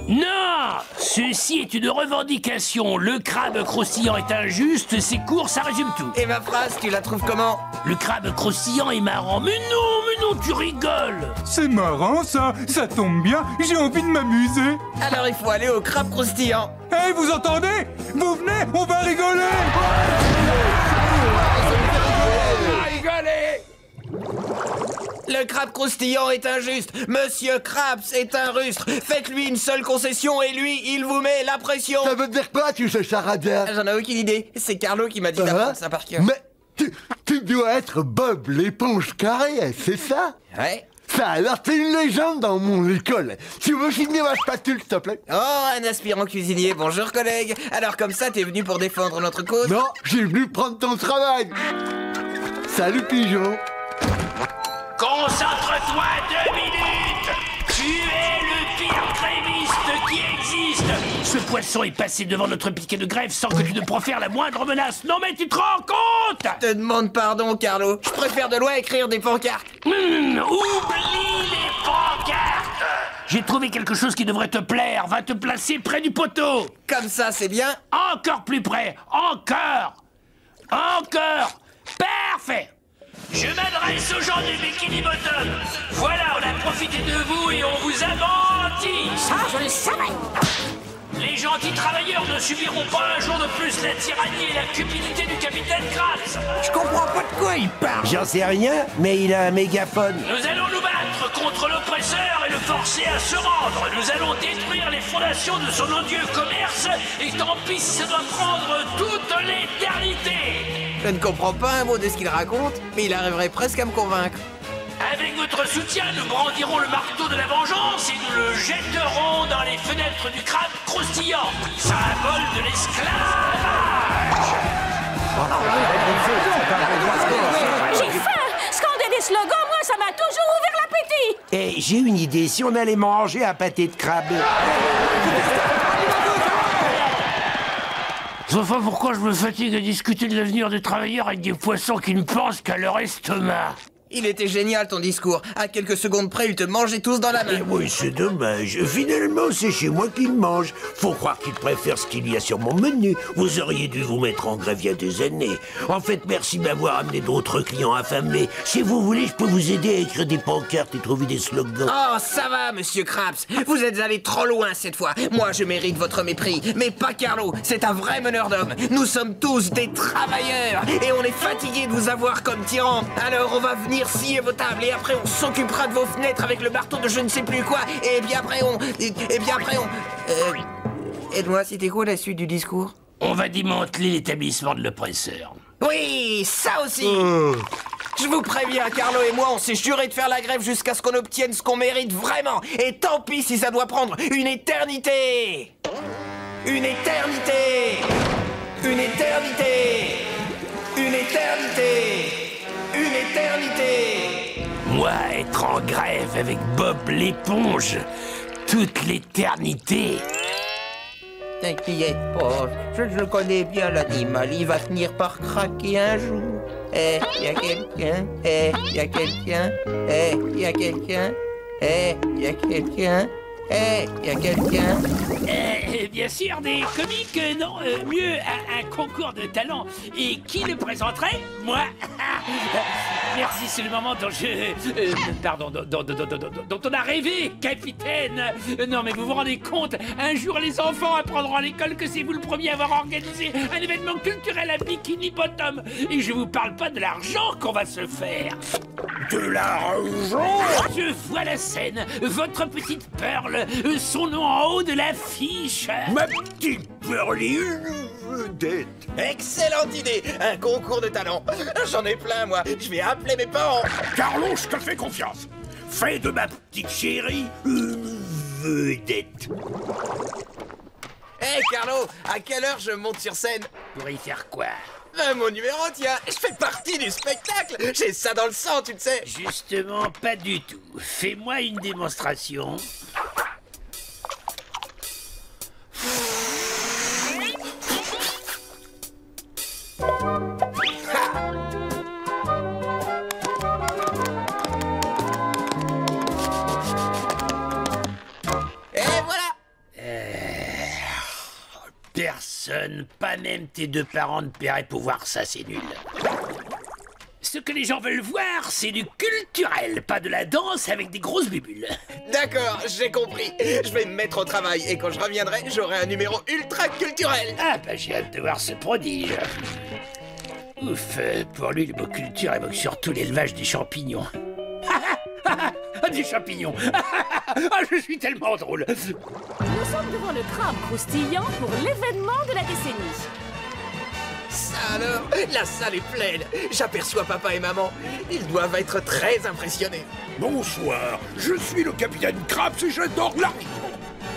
Non! Ceci est une revendication. Le crabe croustillant est injuste, c'est court, ça résume tout. Et ma phrase, tu la trouves comment? Le crabe croustillant est marrant. Mais non, tu rigoles! C'est marrant ça tombe bien, j'ai envie de m'amuser. Alors il faut aller au crabe croustillant. Hé, vous entendez? Vous venez, on va rigoler! Le crabe croustillant est injuste. Monsieur Krabs est un rustre. Faites-lui une seule concession et lui, il vous met la pression. Ça veut dire quoi, tu sais, charabia? J'en ai aucune idée. C'est Carlo qui m'a dit d'apprendre ça par cœur. Mais tu dois être Bob l'éponge carrée, c'est ça? Ouais. Ça alors, t'es une légende dans mon école. Tu veux filmer ma spatule, s'il te plaît? Oh, un aspirant cuisinier. Bonjour, collègue. Alors, comme ça, t'es venu pour défendre notre cause? Non, j'ai venu prendre ton travail. Salut, pigeon. Concentre-toi 2 minutes! Tu es le pire gréviste qui existe! Ce poisson est passé devant notre piquet de grève sans que tu ne profères la moindre menace. Non mais tu te rends compte? Je te demande pardon, Carlo. Je préfère de loin écrire des pancartes. Oublie les pancartes! J'ai trouvé quelque chose qui devrait te plaire. Va te placer près du poteau. Comme ça, c'est bien? Encore plus près. Encore. Parfait. Je m'adresse aux gens du Bikini Bottom. Voilà, on a profité de vous et on vous a menti. Ça, je le savais. Les gentils travailleurs ne subiront pas un jour de plus la tyrannie et la cupidité du capitaine Krabs. Je comprends pas de quoi il parle. J'en sais rien, mais il a un mégaphone. Nous allons nous battre contre l'oppresseur et le forcer à se rendre. Nous allons détruire les fondations de son odieux commerce et tant pis si ça doit prendre toute l'éternité. Je ne comprends pas un mot de ce qu'il raconte, mais il arriverait presque à me convaincre. Avec votre soutien, nous brandirons le marteau de la vengeance et nous le jetterons dans les fenêtres du crabe croustillant, symbole de l'esclavage. J'ai faim. Scander des slogans, moi, ça m'a toujours ouvert l'appétit. Et j'ai une idée, si on allait manger un pâté de crabe. Je vois pas pourquoi je me fatigue à discuter de l'avenir des travailleurs avec des poissons qui ne pensent qu'à leur estomac. Il était génial ton discours. À quelques secondes près, ils te mangeaient tous dans la main. Et oui, c'est dommage. Finalement, c'est chez moi qu'ils mangent. Faut croire qu'ils préfèrent ce qu'il y a sur mon menu. Vous auriez dû vous mettre en grève il y a des années. En fait, merci d'avoir amené d'autres clients affamés. Si vous voulez, je peux vous aider à écrire des pancartes et trouver des slogans. Oh, ça va, monsieur Krabs. Vous êtes allé trop loin cette fois. Moi, je mérite votre mépris. Mais pas Carlo. C'est un vrai meneur d'hommes. Nous sommes tous des travailleurs. Et on est fatigués de vous avoir comme tyran. Alors, on va venir scier vos tables. Et après, on s'occupera de vos fenêtres avec le marteau de je ne sais plus quoi. Et bien après, aide-moi, c'était quoi la suite du discours? On va démanteler l'établissement de l'oppresseur. Oui, ça aussi. Je vous préviens, Carlo et moi, on s'est juré de faire la grève jusqu'à ce qu'on obtienne ce qu'on mérite vraiment. Et tant pis si ça doit prendre une éternité. Une éternité. Une éternité. Une éternité. Une éternité. Moi, être en grève avec Bob l'éponge toute l'éternité. T'inquiète pas, je connais bien l'animal, il va finir par craquer un jour. Y a quelqu'un, y a quelqu'un, y a quelqu'un, y a quelqu'un, y a quelqu'un. Bien sûr, des comiques, non, mieux, un concours de talent. Et qui le présenterait? Moi. Merci, c'est le moment dont pardon, dont on a rêvé, capitaine. Non, mais vous vous rendez compte, un jour les enfants apprendront à l'école que c'est vous le premier à avoir organisé un événement culturel à Bikini Bottom. Et je vous parle pas de l'argent qu'on va se faire. De l'argent? Je vois la scène, votre petite Pearl, son nom en haut de l'affiche. Ma petite Pearlie, vedette. Excellente idée. Un concours de talent. J'en ai plein, moi. Je vais appeler mes parents. Carlo, je te fais confiance. Fais de ma petite chérie une vedette. Hé, Carlo, à quelle heure je monte sur scène? Pour y faire quoi? Mon numéro, tiens. Je fais partie du spectacle. J'ai ça dans le sang, tu le sais. Justement, pas du tout. Fais-moi une démonstration. Personne, pas même tes deux parents ne paieraient pour voir ça, c'est nul. Ce que les gens veulent voir, c'est du culturel, pas de la danse avec des grosses bubules. D'accord, j'ai compris. Je vais me mettre au travail et quand je reviendrai, j'aurai un numéro ultra culturel. Ah bah j'ai hâte de voir ce prodige. Ouf, pour lui le mot culture évoque surtout l'élevage des champignons. Des champignons. Ah, je suis tellement drôle. Nous sommes devant le crabe croustillant pour l'événement de la décennie. Ça alors, la salle est pleine. J'aperçois papa et maman. Ils doivent être très impressionnés. Bonsoir, je suis le capitaine Krabs et j'adore la...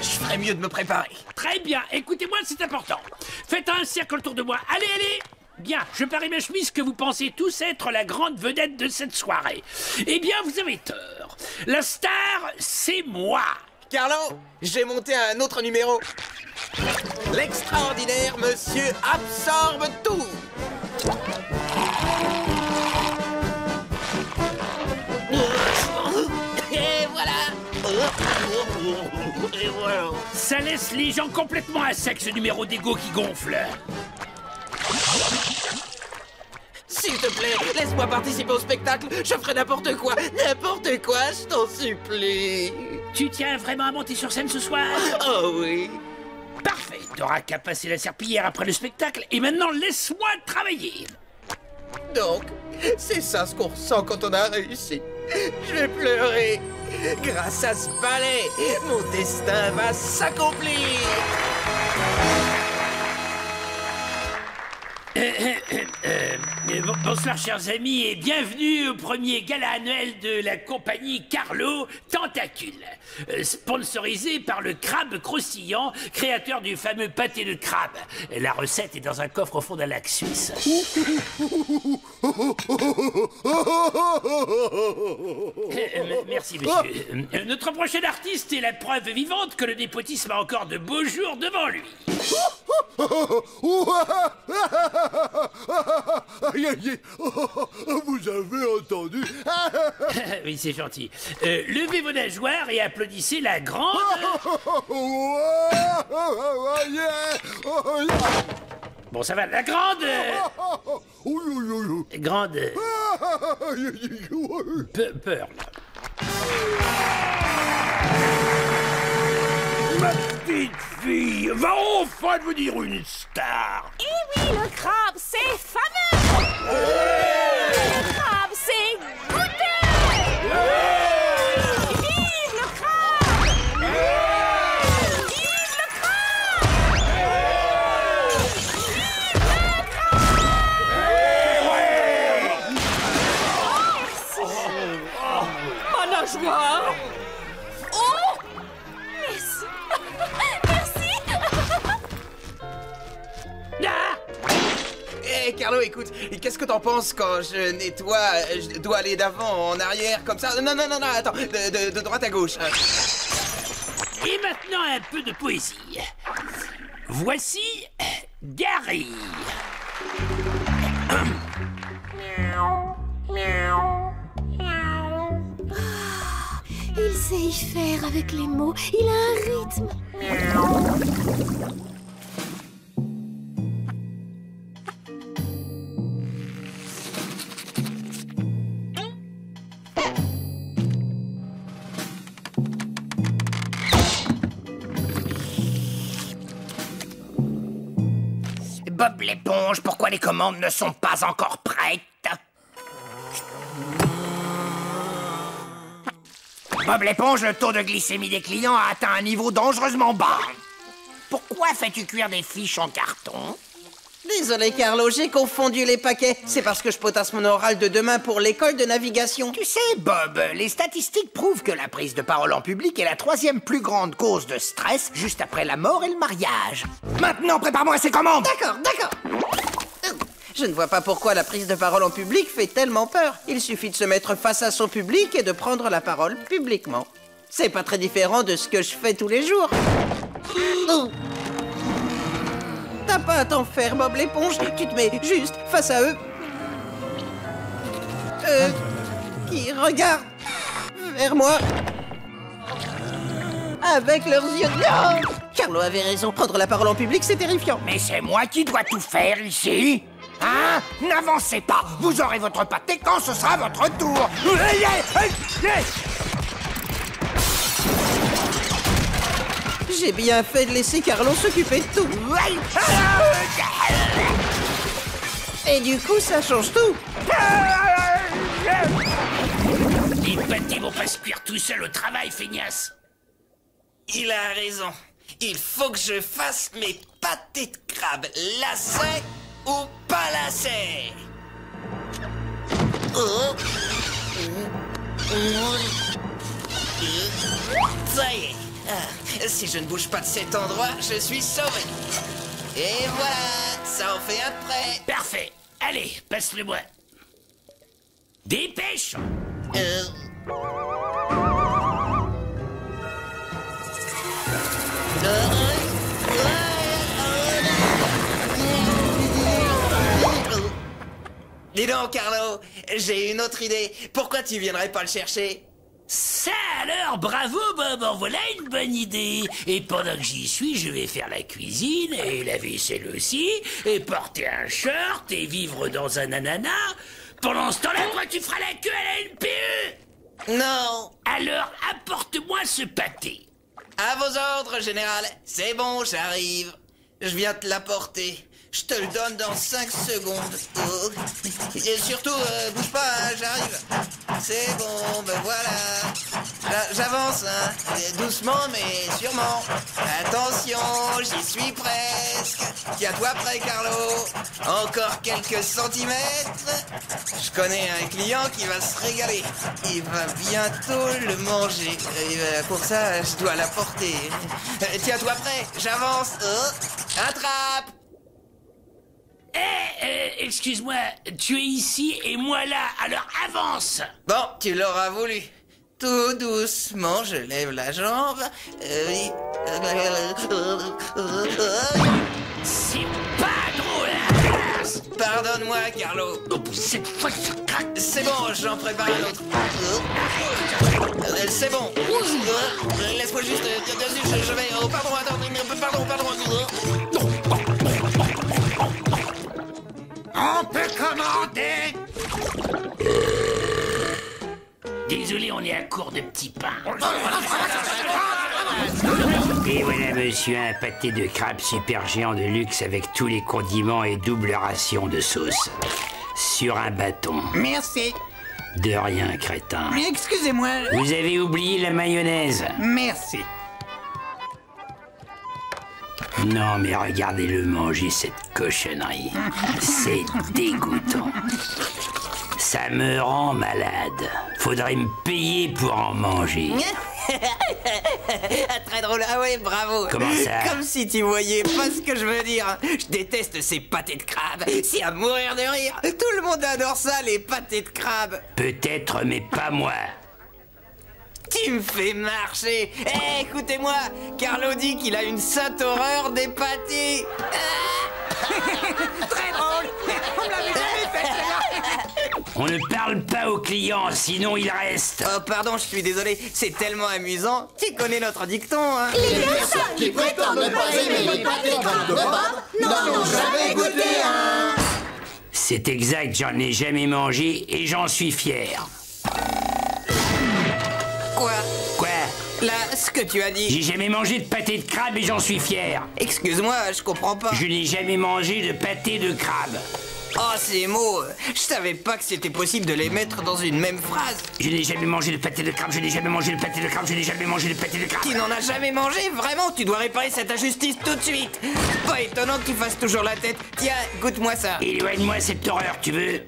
Je ferais mieux de me préparer. Très bien, écoutez-moi, c'est important. Faites un cercle autour de moi. Allez, allez. Bien, je parie ma chemise que vous pensez tous être la grande vedette de cette soirée. Eh bien, vous avez tort. La star, c'est moi. Carlo, j'ai monté un autre numéro. L'extraordinaire monsieur absorbe tout. Et voilà. Et voilà. Ça laisse les gens complètement à sec, ce numéro d'ego qui gonfle. S'il te plaît, laisse-moi participer au spectacle. Je ferai n'importe quoi, je t'en supplie. Tu tiens vraiment à monter sur scène ce soir? Oh oui. Parfait, t'auras qu'à passer la serpillière après le spectacle. Et maintenant, laisse-moi travailler. Donc, c'est ça ce qu'on ressent quand on a réussi. Je vais pleurer. Grâce à ce ballet, mon destin va s'accomplir. Bonsoir chers amis et bienvenue au premier gala annuel de la compagnie Carlo Tentacule, sponsorisé par le crabe croustillant, créateur du fameux pâté de crabe. La recette est dans un coffre au fond d'un lac suisse. Merci monsieur. Notre prochain artiste est la preuve vivante que le népotisme a encore de beaux jours devant lui. Vous avez entendu? Oui, c'est gentil. Levez vos nageoires et applaudissez la grande... Bon, ça va, la grande... Grande... Pearl. Ma petite fille va enfin devenir une star. Et oui, le crabe, c'est fameux. Le crabe, c'est goûteux. Vive le crabe. Vive le crabe. Vive le crabe. Ma nageoire. Oh, merci. Hé, Carlo, écoute, qu'est-ce que t'en penses quand je nettoie? Je dois aller d'avant, en arrière, comme ça? Non, attends, de droite à gauche. Et maintenant, un peu de poésie. Voici Gary. Il sait y faire avec les mots. Il a un rythme. Bob l'éponge, pourquoi les commandes ne sont pas encore prêtes? Bob l'éponge, le taux de glycémie des clients a atteint un niveau dangereusement bas. Pourquoi fais-tu cuire des fiches en carton? Désolé, Carlo, j'ai confondu les paquets. C'est parce que je potasse mon oral de demain pour l'école de navigation. Tu sais, Bob, les statistiques prouvent que la prise de parole en public est la 3e plus grande cause de stress, juste après la mort et le mariage. Maintenant, prépare-moi ces commandes. D'accord. Je ne vois pas pourquoi la prise de parole en public fait tellement peur. Il suffit de se mettre face à son public et de prendre la parole publiquement. C'est pas très différent de ce que je fais tous les jours. T'as pas à t'en faire, Bob l'éponge. Tu te mets juste face à eux. Qui regardent vers moi. Avec leurs yeux. Non! Carlo avait raison. Prendre la parole en public, c'est terrifiant. Mais c'est moi qui dois tout faire ici. Hein? N'avancez pas. Vous aurez votre pâté quand ce sera votre tour. J'ai bien fait de laisser Carlo s'occuper de tout. Et du coup, ça change tout. Les pâtés vont pas se cuire tout seul au travail, feignasse. Il a raison. Il faut que je fasse mes pâtés de crabe. Lacets ou pas lacets? Ça y est. Si je ne bouge pas de cet endroit, je suis sauvé. Et voilà, ça en fait un prêt. Parfait. Allez, passe-le-moi. Dépêche. Dis donc, Carlo, j'ai une autre idée. Pourquoi tu viendrais pas le chercher? Ça alors, bravo Bob, en voilà une bonne idée. Et pendant que j'y suis, je vais faire la cuisine et la vaisselle aussi, et porter un short et vivre dans un ananas. Pendant ce temps-là, toi tu feras la queue à la NPE. Non. Alors, apporte-moi ce pâté. À vos ordres, général. C'est bon, j'arrive. Je viens te l'apporter. Je te le donne dans 5 secondes. Oh. Et surtout, bouge pas, hein, j'arrive. C'est bon, ben voilà. J'avance, hein. Doucement, mais sûrement. Attention, j'y suis presque. Tiens-toi prêt, Carlo. Encore quelques centimètres. Je connais un client qui va se régaler. Il va bientôt le manger. Et pour ça, je dois l'apporter. Tiens-toi prêt, j'avance. Oh. Attrape. Excuse-moi, tu es ici et moi là, alors avance. Bon, tu l'auras voulu. Tout doucement, je lève la jambe. Oui. C'est pas drôle. Pardonne-moi, Carlo. Cette fois, je craque. C'est bon, j'en prépare un autre. C'est bon. Laisse-moi juste... Je vais... Oh, pardon, attends. Pardon. On peut commander. Désolé, on est à court de petits pains. Et voilà, monsieur, un pâté de crabe super géant de luxe avec tous les condiments et double ration de sauce. Sur un bâton. Merci. De rien, crétin. Excusez-moi. Vous avez oublié la mayonnaise. Merci. Non, mais regardez-le manger, cette cochonnerie. C'est dégoûtant. Ça me rend malade. Faudrait me payer pour en manger. Très drôle. Ah ouais, bravo. Comment ça? Comme si tu voyais pas ce que je veux dire. Je déteste ces pâtés de crabe. C'est à mourir de rire. Tout le monde adore ça, les pâtés de crabe. Peut-être, mais pas moi. Tu me fais marcher. Écoutez-moi, Carlo dit qu'il a une sainte horreur des pâtés. Très drôle. On me l'avait jamais fait, celle-là. On ne parle pas aux clients, sinon ils restent. Oh, pardon, je suis désolé, c'est tellement amusant. Tu connais notre dicton, hein? Les personnes qui prétendent ne pas aimer les pâtés de crabe de Bob n'en ont jamais goûté un. C'est exact, j'en ai jamais mangé et j'en suis fier. Quoi? Quoi? Là, ce que tu as dit. J'ai jamais mangé de pâté de crabe et j'en suis fier. Excuse-moi, je comprends pas. Je n'ai jamais mangé de pâté de crabe. Oh, ces mots, je savais pas que c'était possible de les mettre dans une même phrase. Je n'ai jamais mangé de pâté de crabe, je n'ai jamais mangé de pâté de crabe, je n'ai jamais mangé de pâté de crabe. Tu n'en as jamais mangé? Vraiment, tu dois réparer cette injustice tout de suite. Pas étonnant que tu fasses toujours la tête. Tiens, goûte-moi ça. Éloigne-moi cette horreur, tu veux?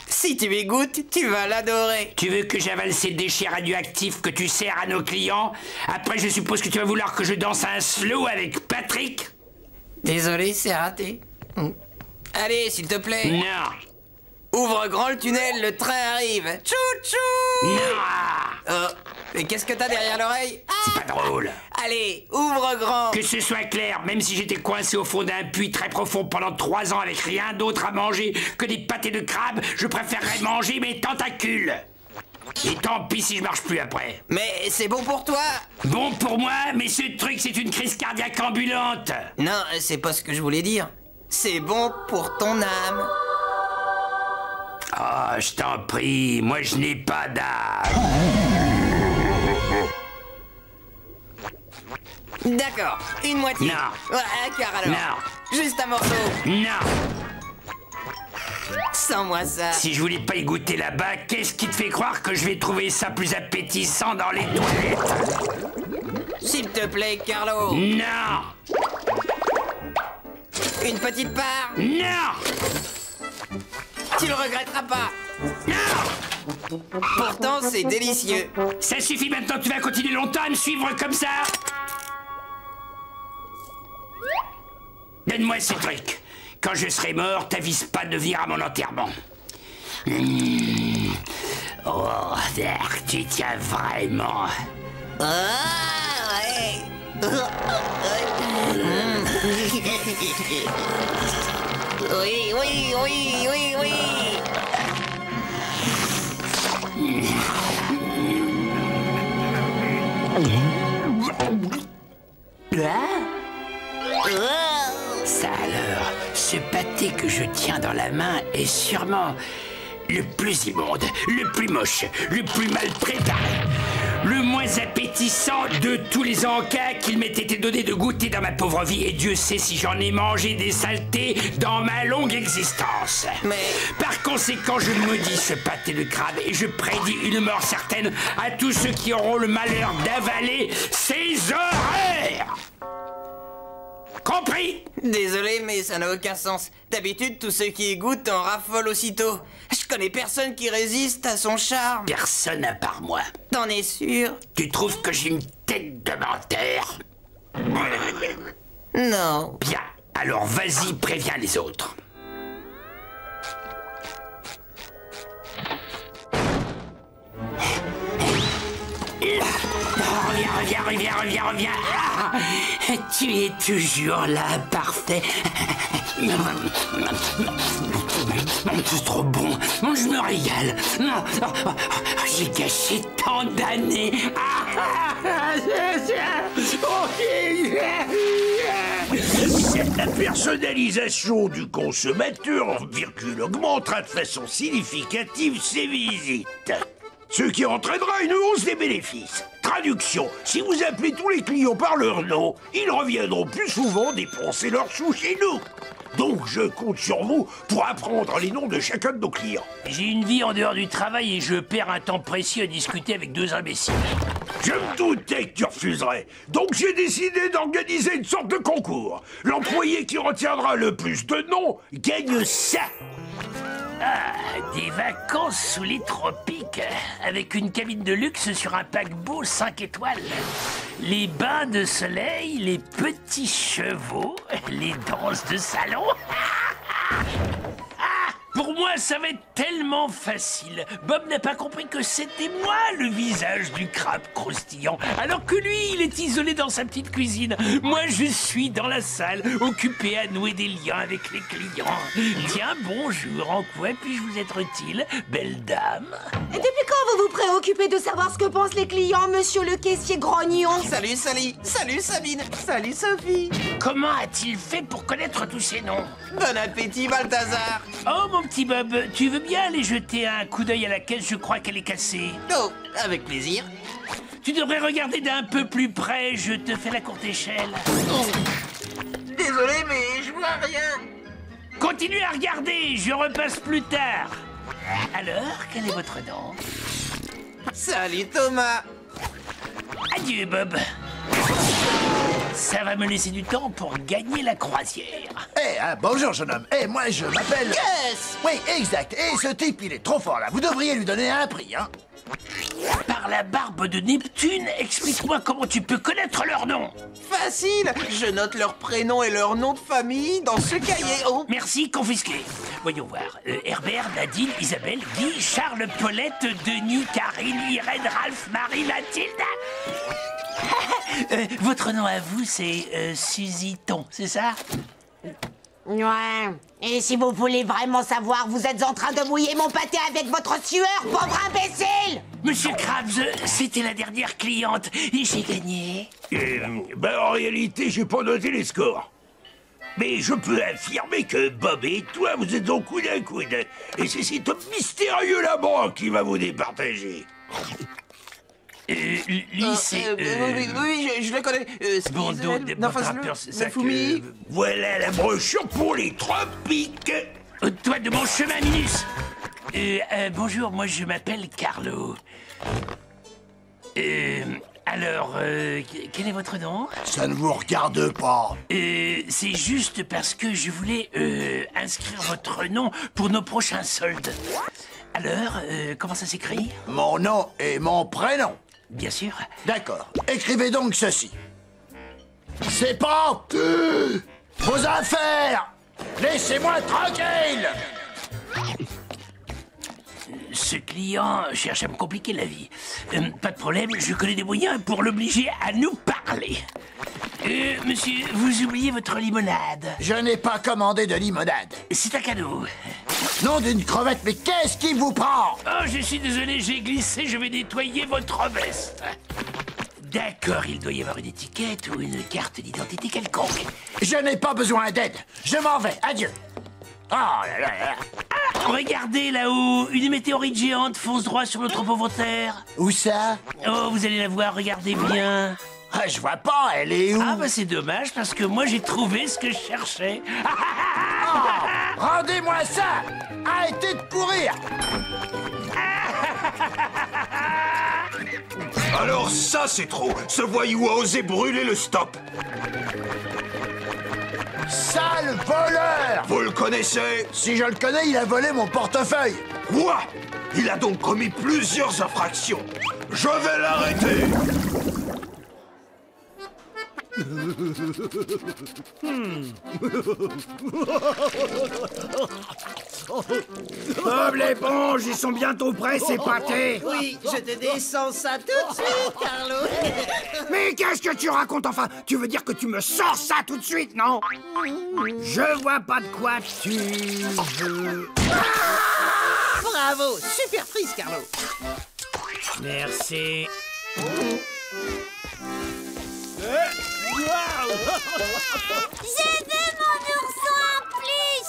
Si tu y goûtes, tu vas l'adorer. Tu veux que j'avale ces déchets radioactifs que tu sers à nos clients? Après, je suppose que tu vas vouloir que je danse un slow avec Patrick? Désolé, c'est raté. Allez, s'il te plaît. Non. Ouvre grand le tunnel, le train arrive. Tchou-tchou. Non. Et qu'est-ce que t'as derrière l'oreille? C'est pas drôle. Allez, ouvre grand. Que ce soit clair, même si j'étais coincé au fond d'un puits très profond pendant 3 ans avec rien d'autre à manger que des pâtés de crabe, je préférerais manger mes tentacules. Et tant pis si je marche plus après. Mais c'est bon pour toi. Bon pour moi, mais ce truc c'est une crise cardiaque ambulante. Non, c'est pas ce que je voulais dire. C'est bon pour ton âme. Oh, je t'en prie, moi je n'ai pas d'âme. D'accord, une moitié. Non. Ouais, car alors. Non. Juste un morceau. Non. Sans-moi ça. Si je voulais pas y goûter là-bas, qu'est-ce qui te fait croire que je vais trouver ça plus appétissant dans les toilettes? S'il te plaît, Carlo. Non. Une petite part? Non. Tu le regretteras pas. Non. Pourtant, c'est délicieux. Ça suffit maintenant, tu vas continuer longtemps à me suivre comme ça? Donne-moi ce truc. Quand je serai mort, t'avises pas de venir à mon enterrement. Oh, tu tiens vraiment. Ah, ouais. Oui, oui, oui, oui, oui. Ça alors, ce pâté que je tiens dans la main est sûrement le plus immonde, le plus moche, le plus mal préparé, le moins appétissant de tous les encas qu'il m'ait été donné de goûter dans ma pauvre vie. Et Dieu sait si j'en ai mangé des saletés dans ma longue existence. Mais... Par conséquent, je maudis ce pâté de crabe et je prédis une mort certaine à tous ceux qui auront le malheur d'avaler ces horreurs. Compris? Désolé, mais ça n'a aucun sens. D'habitude, tous ceux qui y goûtent en raffolent aussitôt. Je connais personne qui résiste à son charme. Personne à part moi. T'en es sûr? Tu trouves que j'ai une tête de menteur? Non. Bien, alors vas-y, préviens les autres. Reviens. Ah, tu es toujours là, parfait. C'est trop bon. Je me régale. J'ai gâché tant d'années. La personnalisation du consommateur, augmentera de façon significative ses visites. Ce qui entraînera une hausse des bénéfices. Traduction, si vous appelez tous les clients par leur nom, ils reviendront plus souvent dépenser leurs sous chez nous. Donc je compte sur vous pour apprendre les noms de chacun de nos clients. J'ai une vie en dehors du travail et je perds un temps précieux à discuter avec 2 imbéciles. Je me doutais que tu refuserais. Donc j'ai décidé d'organiser une sorte de concours. L'employé qui retiendra le plus de noms gagne ça. Ah, des vacances sous les tropiques, avec une cabine de luxe sur un paquebot 5 étoiles. Les bains de soleil, les petits chevaux, les danses de salon. Pour moi, ça va être tellement facile. Bob n'a pas compris que c'était moi le visage du crabe croustillant, alors que lui, il est isolé dans sa petite cuisine. Moi, je suis dans la salle, occupé à nouer des liens avec les clients. Tiens, bonjour, en quoi puis-je vous être utile, belle dame? Et depuis quand vous vous préoccupez de savoir ce que pensent les clients, monsieur le caissier grognon? Salut Sally, salut Sabine, salut Sophie. Comment a-t-il fait pour connaître tous ces noms? Bon appétit, Balthazar. Oh, mon petit Bob, tu veux bien aller jeter un coup d'œil à la caisse? Je crois qu'elle est cassée. Oh, avec plaisir. Tu devrais regarder d'un peu plus près, je te fais la courte échelle. Oh. Désolé, mais je vois rien. Continuez à regarder, je repasse plus tard. Alors, quel est votre nom? Salut Thomas. Adieu, Bob. Ça va me laisser du temps pour gagner la croisière. Bonjour, jeune homme. Moi, je m'appelle... Yes! Oui, exact. Et ce type, il est trop fort, là. Vous devriez lui donner un prix, hein. Par la barbe de Neptune, explique-moi comment tu peux connaître leur nom. Facile. Je note leur prénom et leur nom de famille dans ce cahier. Oh. Merci, confisqué. Voyons voir. Herbert, Nadine, Isabelle, Guy, Charles, Paulette, Denis, Karine, Irène, Ralph, Marie, Mathilde... votre nom à vous, c'est Suziton, c'est ça? Ouais. Et si vous voulez vraiment savoir, vous êtes en train de mouiller mon pâté avec votre sueur, pauvre imbécile! Monsieur Krabs, c'était la dernière cliente et j'ai gagné. En réalité, j'ai pas noté les scores. Mais je peux affirmer que Bob et toi, vous êtes au coude à coude. Et c'est cet homme mystérieux là-bas qui va vous départager. Lui, c'est... Oui, je le connais. Bon dos de Nafumi. Voilà la brochure pour les tropiques. Toi de mon chemin, Minus. Bonjour, moi je m'appelle Carlo. Alors, quel est votre nom? Ça ne vous regarde pas. C'est juste parce que je voulais inscrire votre nom pour nos prochains soldes. Alors, comment ça s'écrit? Mon nom et mon prénom. Bien sûr. D'accord. Écrivez donc ceci. C'est pas vos affaires. Laissez-moi tranquille. Ce client cherche à me compliquer la vie. Pas de problème, je connais des moyens pour l'obliger à nous parler. Monsieur, vous oubliez votre limonade. Je n'ai pas commandé de limonade. C'est un cadeau. Nom d'une crevette, mais qu'est-ce qui vous prend? Oh, je suis désolé, j'ai glissé, je vais nettoyer votre veste. D'accord, il doit y avoir une étiquette ou une carte d'identité quelconque. Je n'ai pas besoin d'aide. Je m'en vais. Adieu. Oh là là là. Ah, regardez là-haut, une météorite géante fonce droit sur notre pauvre terre. Où ça? Oh, vous allez la voir, regardez bien. Ah, je vois pas, elle est où? Ah, bah c'est dommage, parce que moi j'ai trouvé ce que je cherchais. Oh, rendez-moi ça! Arrêtez de courir! Alors ça, c'est trop. Ce voyou a osé brûler le stop. Sale voleur! Vous le connaissez? Si je le connais, il a volé mon portefeuille. Quoi? Il a donc commis plusieurs infractions. Je vais l'arrêter. Bob l'éponge, ils sont bientôt prêts, ces pâtés. Oui, je te descends ça tout de suite, Carlo. Mais qu'est-ce que tu racontes, enfin? Tu veux dire que tu me sors ça tout de suite, non? Je vois pas de quoi tu veux... Bravo, super prise, Carlo. Merci. J'ai vu mon ourson en plus.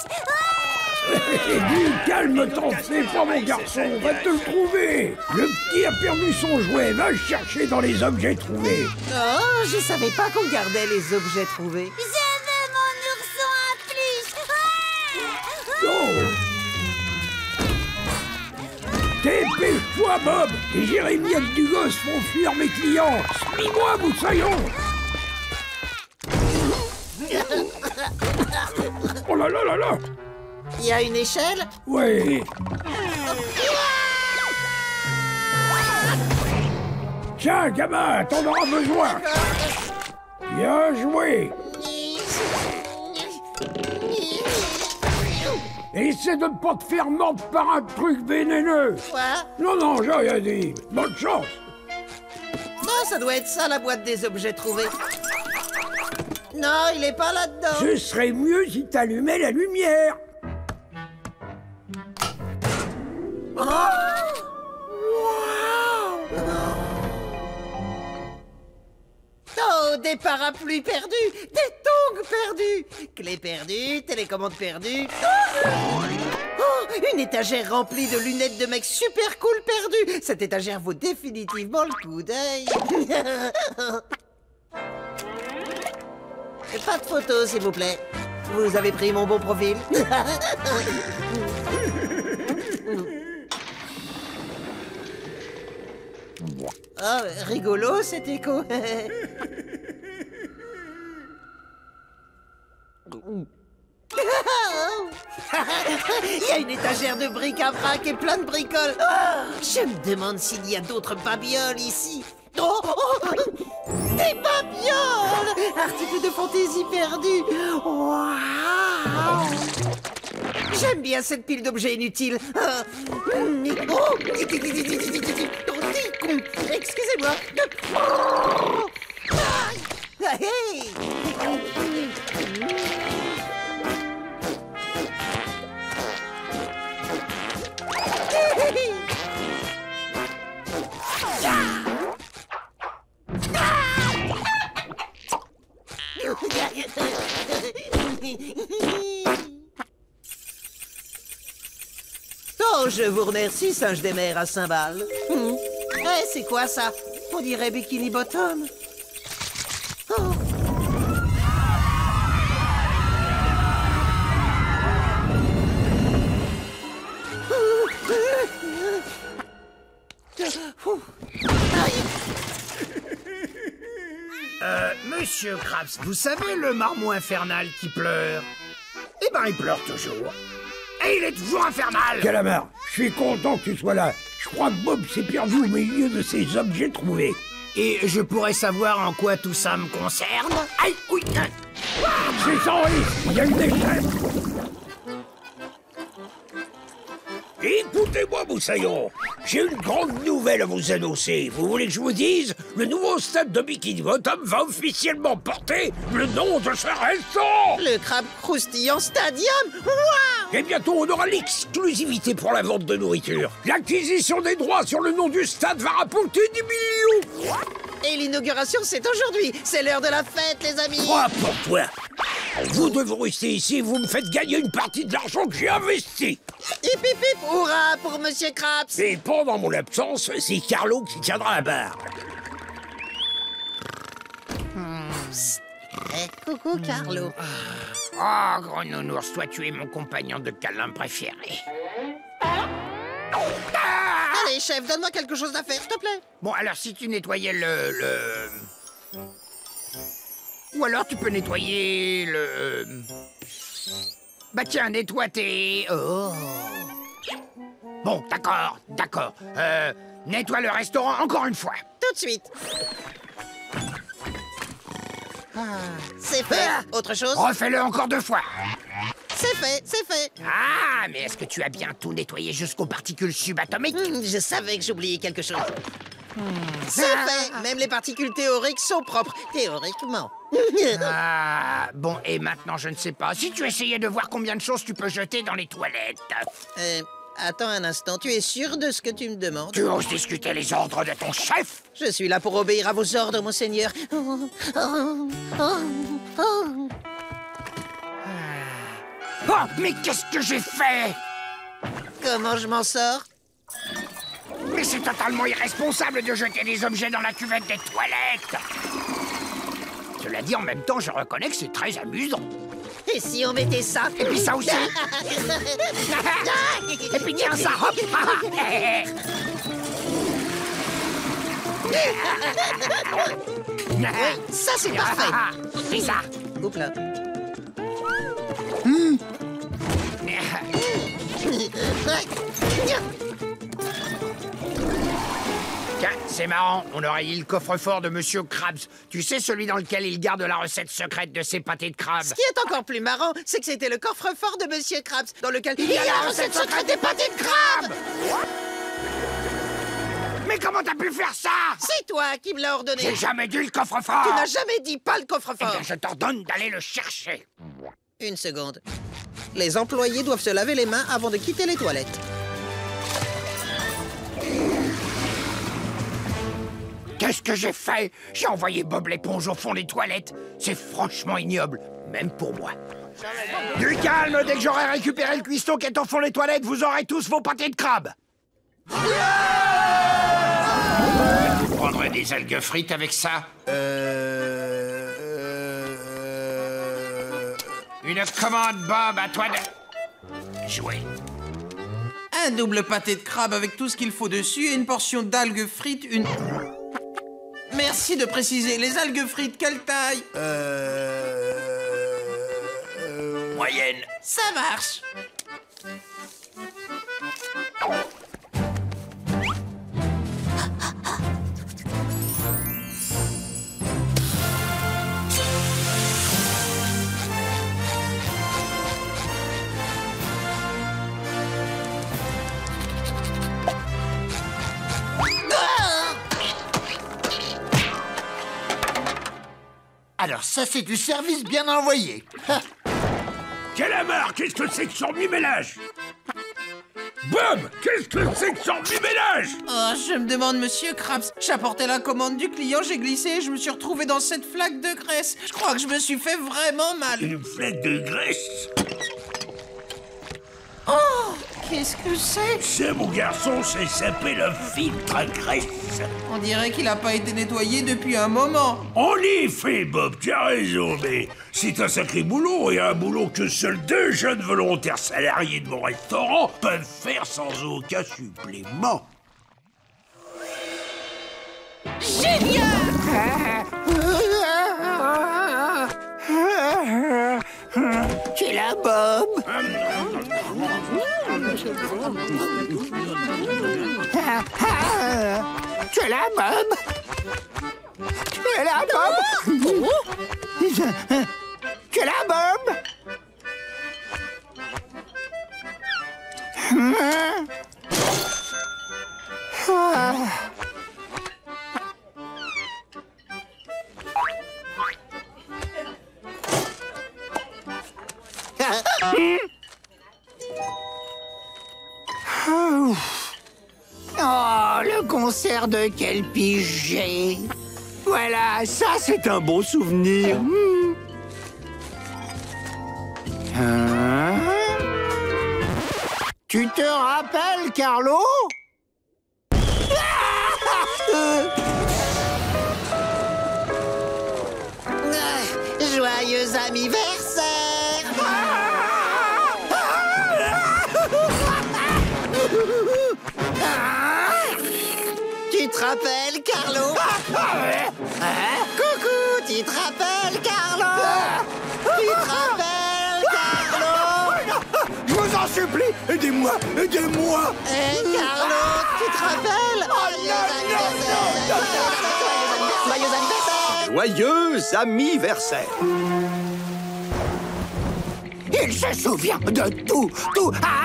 Dis, calme-toi, c'est pas mon garçon, on va te le trouver. Le petit a perdu son jouet, va le chercher dans les objets trouvés. Oh, je savais pas qu'on gardait les objets trouvés. J'ai vu mon ourson en plus. Oh. Dépêche-toi, Bob. Les jérémiettes du gosse font fuir mes clients. Suis-moi, moussaillon. Oh là là là là. Il y a une échelle? Oui. Tiens, gamin, t'en auras besoin. Bien joué. Essaie de pas te faire mordre par un truc vénéneux. Quoi? Non, j'ai rien dit. Bonne chance. Non, ça doit être ça, la boîte des objets trouvés. Non, il est pas là-dedans. Ce serait mieux si t'allumais la lumière. Oh, des parapluies perdus, des tongs perdus, clés perdues, télécommande perdue. Oh, une étagère remplie de lunettes de mecs super cool perdues. Cette étagère vaut définitivement le coup d'œil. Pas de photos, s'il vous plaît. Vous avez pris mon bon profil. Oh, rigolo cet écho. Il y a une étagère de bric-à-brac et plein de bricoles. Oh, je me demande s'il y a d'autres babioles ici. Oh, des babioles! Articles de fantaisie perdus. Waouh! J'aime bien cette pile d'objets inutiles. Oh, excusez-moi. Hey! Oh, je vous remercie, singe des mers à cymbales. C'est quoi ça? On dirait Bikini Bottom. Oh. Monsieur Krabs, vous savez le marmot infernal qui pleure? Eh ben, il pleure toujours. Et il est toujours infernal. Calamar, je suis content que tu sois là. Je crois que Bob s'est perdu au milieu de ces objets trouvés. Et je pourrais savoir en quoi tout ça me concerne? Aïe, oui. C'est sans risque, il y a une échelle. Écoutez-moi, Moussaillon, j'ai une grande nouvelle à vous annoncer. Vous voulez que je vous dise? Le nouveau stade de Bikini Bottom va officiellement porter le nom de ce restaurant. Le Crabe Croustillant Stadium. Wow! Et bientôt, on aura l'exclusivité pour la vente de nourriture. L'acquisition des droits sur le nom du stade va rapporter 10 millions. Et l'inauguration, c'est aujourd'hui. C'est l'heure de la fête, les amis. Quoi pour toi? Vous devez rester ici, vous me faites gagner une partie de l'argent que j'ai investi. Hip hip hip, hurrah pour Monsieur Krabs. Et pendant mon absence, c'est Carlo qui tiendra la barre. Coucou, Carlo. Oh, gros nounours, toi tu es mon compagnon de câlin préféré. Allez, chef, donne-moi quelque chose à faire, s'il te plaît. Bon, alors si tu nettoyais le... Ou alors tu peux nettoyer le... Bah tiens, nettoie tes... Oh. Bon, d'accord. Nettoie le restaurant encore une fois. Tout de suite. C'est fait. Autre chose? Refais-le encore 2 fois. C'est fait. Ah, mais est-ce que tu as bien tout nettoyé jusqu'aux particules subatomiques? Je savais que j'oubliais quelque chose. C'est fait. Même les particules théoriques sont propres. Théoriquement. Bon, et maintenant, je ne sais pas. Si tu essayais de voir combien de choses tu peux jeter dans les toilettes. Attends un instant. Tu es sûr de ce que tu me demandes? Tu oses discuter les ordres de ton chef? Je suis là pour obéir à vos ordres, monseigneur. Oh, mais qu'est-ce que j'ai fait? Comment je m'en sors? Mais c'est totalement irresponsable de jeter des objets dans la cuvette des toilettes. Cela dit, en même temps, je reconnais que c'est très amusant. Et si on mettait ça? Et puis ça aussi. Et puis tiens ça, hop. Oui, ça c'est parfait. C'est ça. Oups là. Tiens, c'est marrant, on aurait dit le coffre-fort de Monsieur Krabs. Tu sais, celui dans lequel il garde la recette secrète de ses pâtés de crabe. Ce qui est encore plus marrant, c'est que c'était le coffre-fort de Monsieur Krabs, dans lequel il y a la recette secrète des pâtés de crabe. Mais comment t'as pu faire ça? C'est toi qui me l'as ordonné. J'ai jamais dit le coffre-fort. Tu n'as jamais dit pas le coffre-fort. Eh bien, je t'ordonne d'aller le chercher. Une seconde. Les employés doivent se laver les mains avant de quitter les toilettes. Qu'est-ce que j'ai fait? J'ai envoyé Bob l'éponge au fond des toilettes. C'est franchement ignoble, même pour moi. Du calme, dès que j'aurai récupéré le cuistot qui est au fond des toilettes, vous aurez tous vos pâtés de crabe. Vous prendrez des algues frites avec ça? Une commande, Bob, à toi de jouer. Un double pâté de crabe avec tout ce qu'il faut dessus et une portion d'algues frites, Merci de préciser, les algues frites, quelle taille? Moyenne. Ça marche. Alors ça, c'est du service bien envoyé. Quelle amarre! Qu'est-ce que c'est que ce remue-ménage? Bob! Qu'est-ce que c'est que ce remue-ménage? Oh, je me demande, Monsieur Krabs. J'apportais la commande du client, j'ai glissé et je me suis retrouvé dans cette flaque de graisse. Je crois que je me suis fait vraiment mal. Une flaque de graisse? Oh, qu'est-ce que c'est? C'est, mon garçon, ça s'appelle un filtre à graisse. On dirait qu'il n'a pas été nettoyé depuis un moment. En effet, Bob, tu as raison, mais c'est un sacré boulot et un boulot que seuls 2 jeunes volontaires salariés de mon restaurant peuvent faire sans aucun supplément. Génial! Tu es là, Bob? Tu es là, Bob? Tu es là, Bob? Tu es là, Bob? Oh, le concert de quel pigé. Voilà, ça c'est un beau souvenir. Hein? Tu te rappelles, Carlo? Joyeux anniversaire! Tu te rappelles, Carlo? Coucou, tu te rappelles, Carlo? Tu te rappelles, Carlo? Je vous en supplie, aidez-moi, aidez-moi! Carlo, tu te rappelles? Joyeux anniversaire! Joyeux anniversaire! Il se souvient de tout,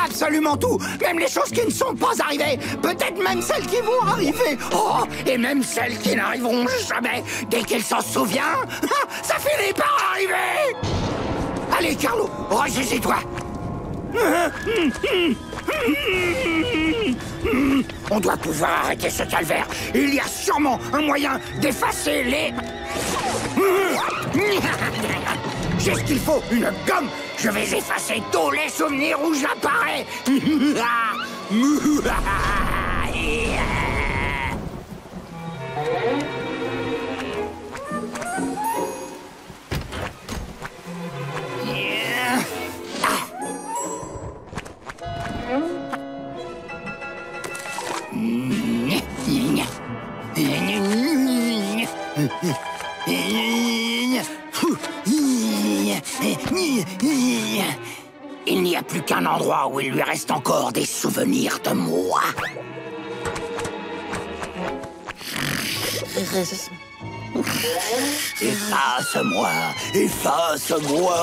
absolument tout, même les choses qui ne sont pas arrivées, peut-être même celles qui vont arriver, oh, et même celles qui n'arriveront jamais. Dès qu'il s'en souvient, ça finit par arriver. Allez, Carlo, ressaisis-toi. On doit pouvoir arrêter ce calvaire. Il y a sûrement un moyen d'effacer les... J'ai ce qu'il faut, une gomme. Je vais effacer tous les souvenirs où j'apparais. Il n'y a plus qu'un endroit où il lui reste encore des souvenirs de moi. Efface-moi, efface-moi.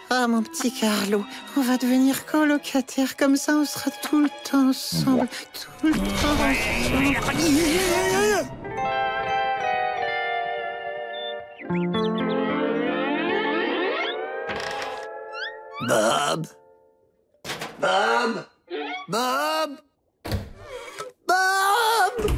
Ah, mon petit Carlo, on va devenir colocataires, comme ça on sera tout le temps ensemble, tout le temps ensemble. Bob, Bob, Bob, Bob.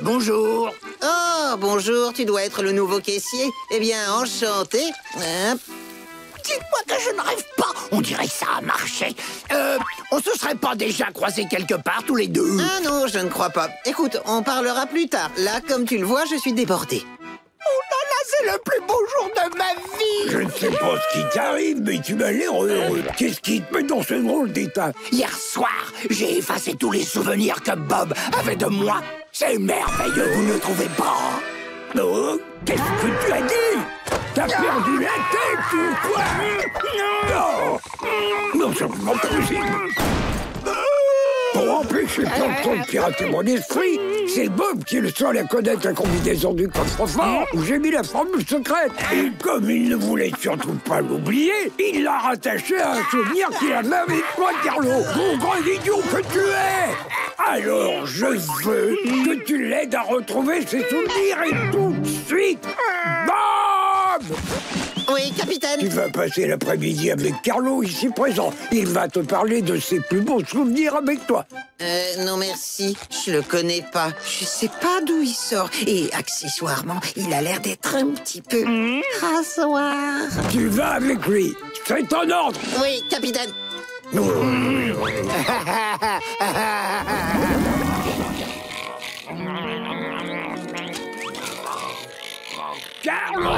Bonjour. Oh, bonjour, tu dois être le nouveau caissier. Eh bien, enchanté. Dites-moi que je ne rêve pas. On dirait que ça a marché. On se serait pas déjà croisés quelque part, tous les deux? Ah non, je ne crois pas. Écoute, on parlera plus tard. Là, comme tu le vois, je suis débordé. Oh là là, c'est le plus beau jour de ma vie. Je ne sais pas ce qui t'arrive, mais tu m'as l'air heureux. Qu'est-ce qui te met dans ce drôle d'état? Hier soir, j'ai effacé tous les souvenirs que Bob avait de moi. C'est merveilleux, vous ne trouvez pas? Oh, qu'est-ce que tu as dit? T'as perdu la tête ou quoi? Non! Non, c'est pas possible. Pour empêcher Plankton de pirater mon esprit, c'est Bob qui est le seul à connaître la combinaison du coffre-fort où j'ai mis la formule secrète. Et comme il ne voulait surtout pas l'oublier, il l'a rattaché à un souvenir qu'il a même avec toi, Carlo. Mon grand idiot que tu es! Alors, je veux que tu l'aides à retrouver ses souvenirs et tout de suite. Bob! Oui, capitaine. Tu vas passer l'après-midi avec Carlo ici présent. Il va te parler de ses plus beaux souvenirs avec toi. Non merci, je le connais pas. Je sais pas d'où il sort. Et accessoirement, il a l'air d'être un petit peu rasoir. Tu vas avec lui. C'est en ordre. Oui, capitaine. Carlo!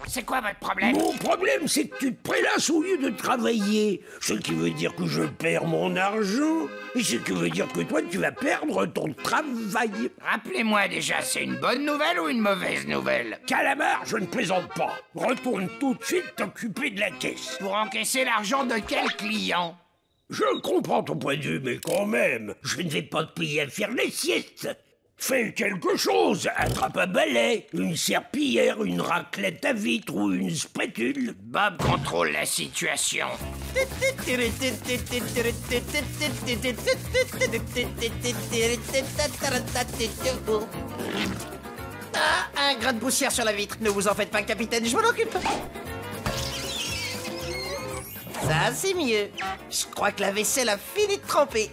C'est quoi votre problème? Mon problème, c'est que tu te prélasses au lieu de travailler. Ce qui veut dire que je perds mon argent. Et ce qui veut dire que toi, tu vas perdre ton travail. Rappelez-moi déjà, c'est une bonne nouvelle ou une mauvaise nouvelle? Calamar, je ne plaisante pas. Retourne tout de suite t'occuper de la caisse. Pour encaisser l'argent de quel client? Je comprends ton point de vue, mais quand même, je ne vais pas te payer à faire les siestes. Fais quelque chose, attrape un balai, une serpillière, une raclette à vitre ou une spatule. Bob contrôle la situation. Ah, un grain de poussière sur la vitre. Ne vous en faites pas, capitaine, je m'en occupe. Ça, c'est mieux. Je crois que la vaisselle a fini de tremper.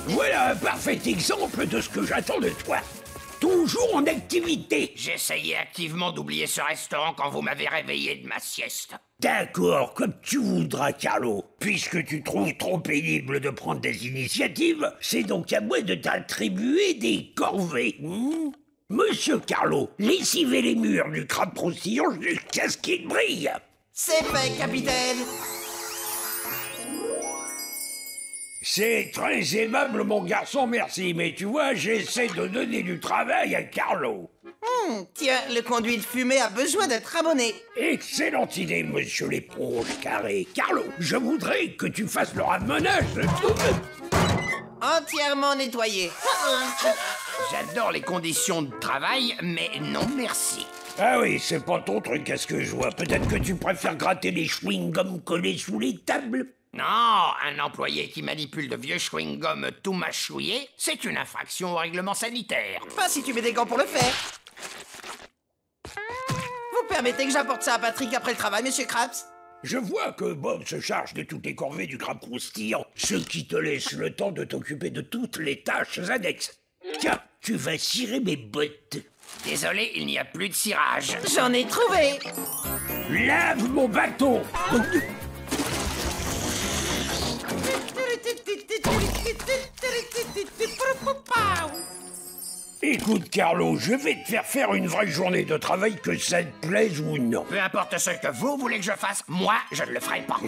Voilà un parfait exemple de ce que j'attends de toi. Toujours en activité. J'essayais activement d'oublier ce restaurant quand vous m'avez réveillé de ma sieste. D'accord, comme tu voudras, Carlo. Puisque tu trouves trop pénible de prendre des initiatives, c'est donc à moi de t'attribuer des corvées. Monsieur Carlo, lessivez les murs du crabe croustillant jusqu'à ce qu'il brille. C'est fait, capitaine. C'est très aimable, mon garçon, merci. Mais tu vois, j'essaie de donner du travail à Carlo. Tiens, le conduit de fumée a besoin d'être abonné. Excellente idée, monsieur l'éponge carré. Carlo, je voudrais que tu fasses le ramenage de tout. Entièrement nettoyé. J'adore les conditions de travail, mais non merci. Ah oui, c'est pas ton truc à ce que je vois. Peut-être que tu préfères gratter les chewing-gums collés sous les tables. Non, un employé qui manipule de vieux chewing-gum tout mâchouillé, c'est une infraction au règlement sanitaire. Pas si tu mets des gants pour le faire. Vous permettez que j'apporte ça à Patrick après le travail, monsieur Krabs? Je vois que Bob se charge de toutes les corvées du crabe croustillant, ce qui te laisse le temps de t'occuper de toutes les tâches annexes. Tiens, tu vas cirer mes bottes. Désolé, il n'y a plus de cirage. J'en ai trouvé. Lave mon bâton. Écoute, Carlo, je vais te faire une vraie journée de travail, que ça te plaise ou non. Peu importe ce que vous voulez que je fasse, moi, je ne le ferai pas.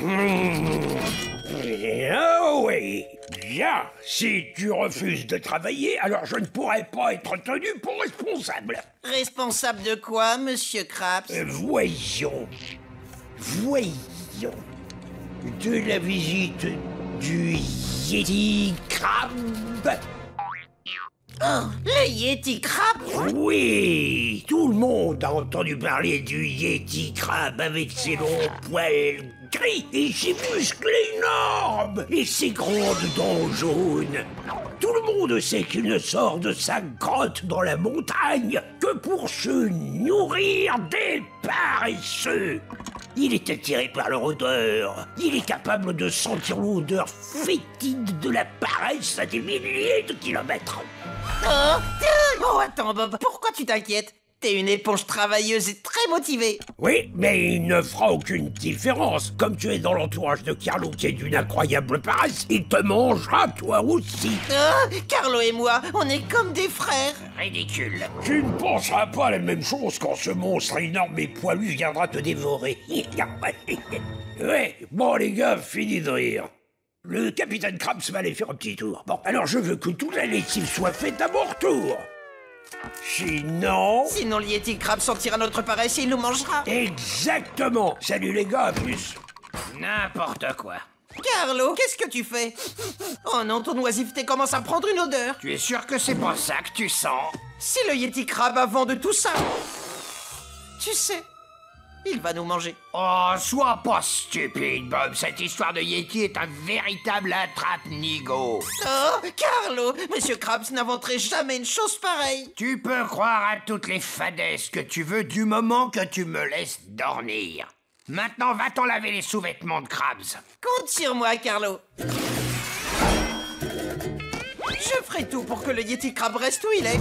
Ah oui. Bien. Si tu refuses de travailler, alors je ne pourrai pas être tenu pour responsable. Responsable de quoi, monsieur Krabs? Voyons. De la visite du Yeti Crabe. Oh, le Yeti Crabe? Oui, tout le monde a entendu parler du Yeti Crabe avec ses longs poils gris et ses muscles énormes et ses grandes dents jaunes. Tout le monde sait qu'il ne sort de sa grotte dans la montagne que pour se nourrir des paresseux. Il est attiré par leur odeur. Il est capable de sentir l'odeur fétide de la paresse à des milliers de kilomètres. Oh, attends, Bob, pourquoi tu t'inquiètes? T'es une éponge travailleuse et très motivée. Oui, mais il ne fera aucune différence. Comme tu es dans l'entourage de Carlo qui est d'une incroyable paresse, il te mangera toi aussi. Carlo et moi, on est comme des frères. Ridicule. Tu ne penseras pas la même chose quand ce monstre énorme et poilu viendra te dévorer. Ouais, bon les gars, fini de rire. Le capitaine Krabs va aller faire un petit tour. Bon, alors je veux que toute la lessive soit faite à mon retour. Sinon... Sinon le Yeti Crabe sentira notre paresse et il nous mangera. Exactement. Salut les gars, à plus. N'importe quoi. Carlo, qu'est-ce que tu fais? Oh non, ton oisiveté commence à prendre une odeur. Tu es sûr que c'est pas ça que tu sens? Si le Yeti Crabe a vent de tout ça, tu sais, il va nous manger. Oh, sois pas stupide, Bob. Cette histoire de Yeti est un véritable attrape-nigo. Oh, Carlo, Monsieur Krabs n'inventerait jamais une chose pareille. Tu peux croire à toutes les fadaises que tu veux du moment que tu me laisses dormir. Maintenant, va-t'en laver les sous-vêtements de Krabs. Compte sur moi, Carlo. Je ferai tout pour que le Yeti Crabe reste où il est.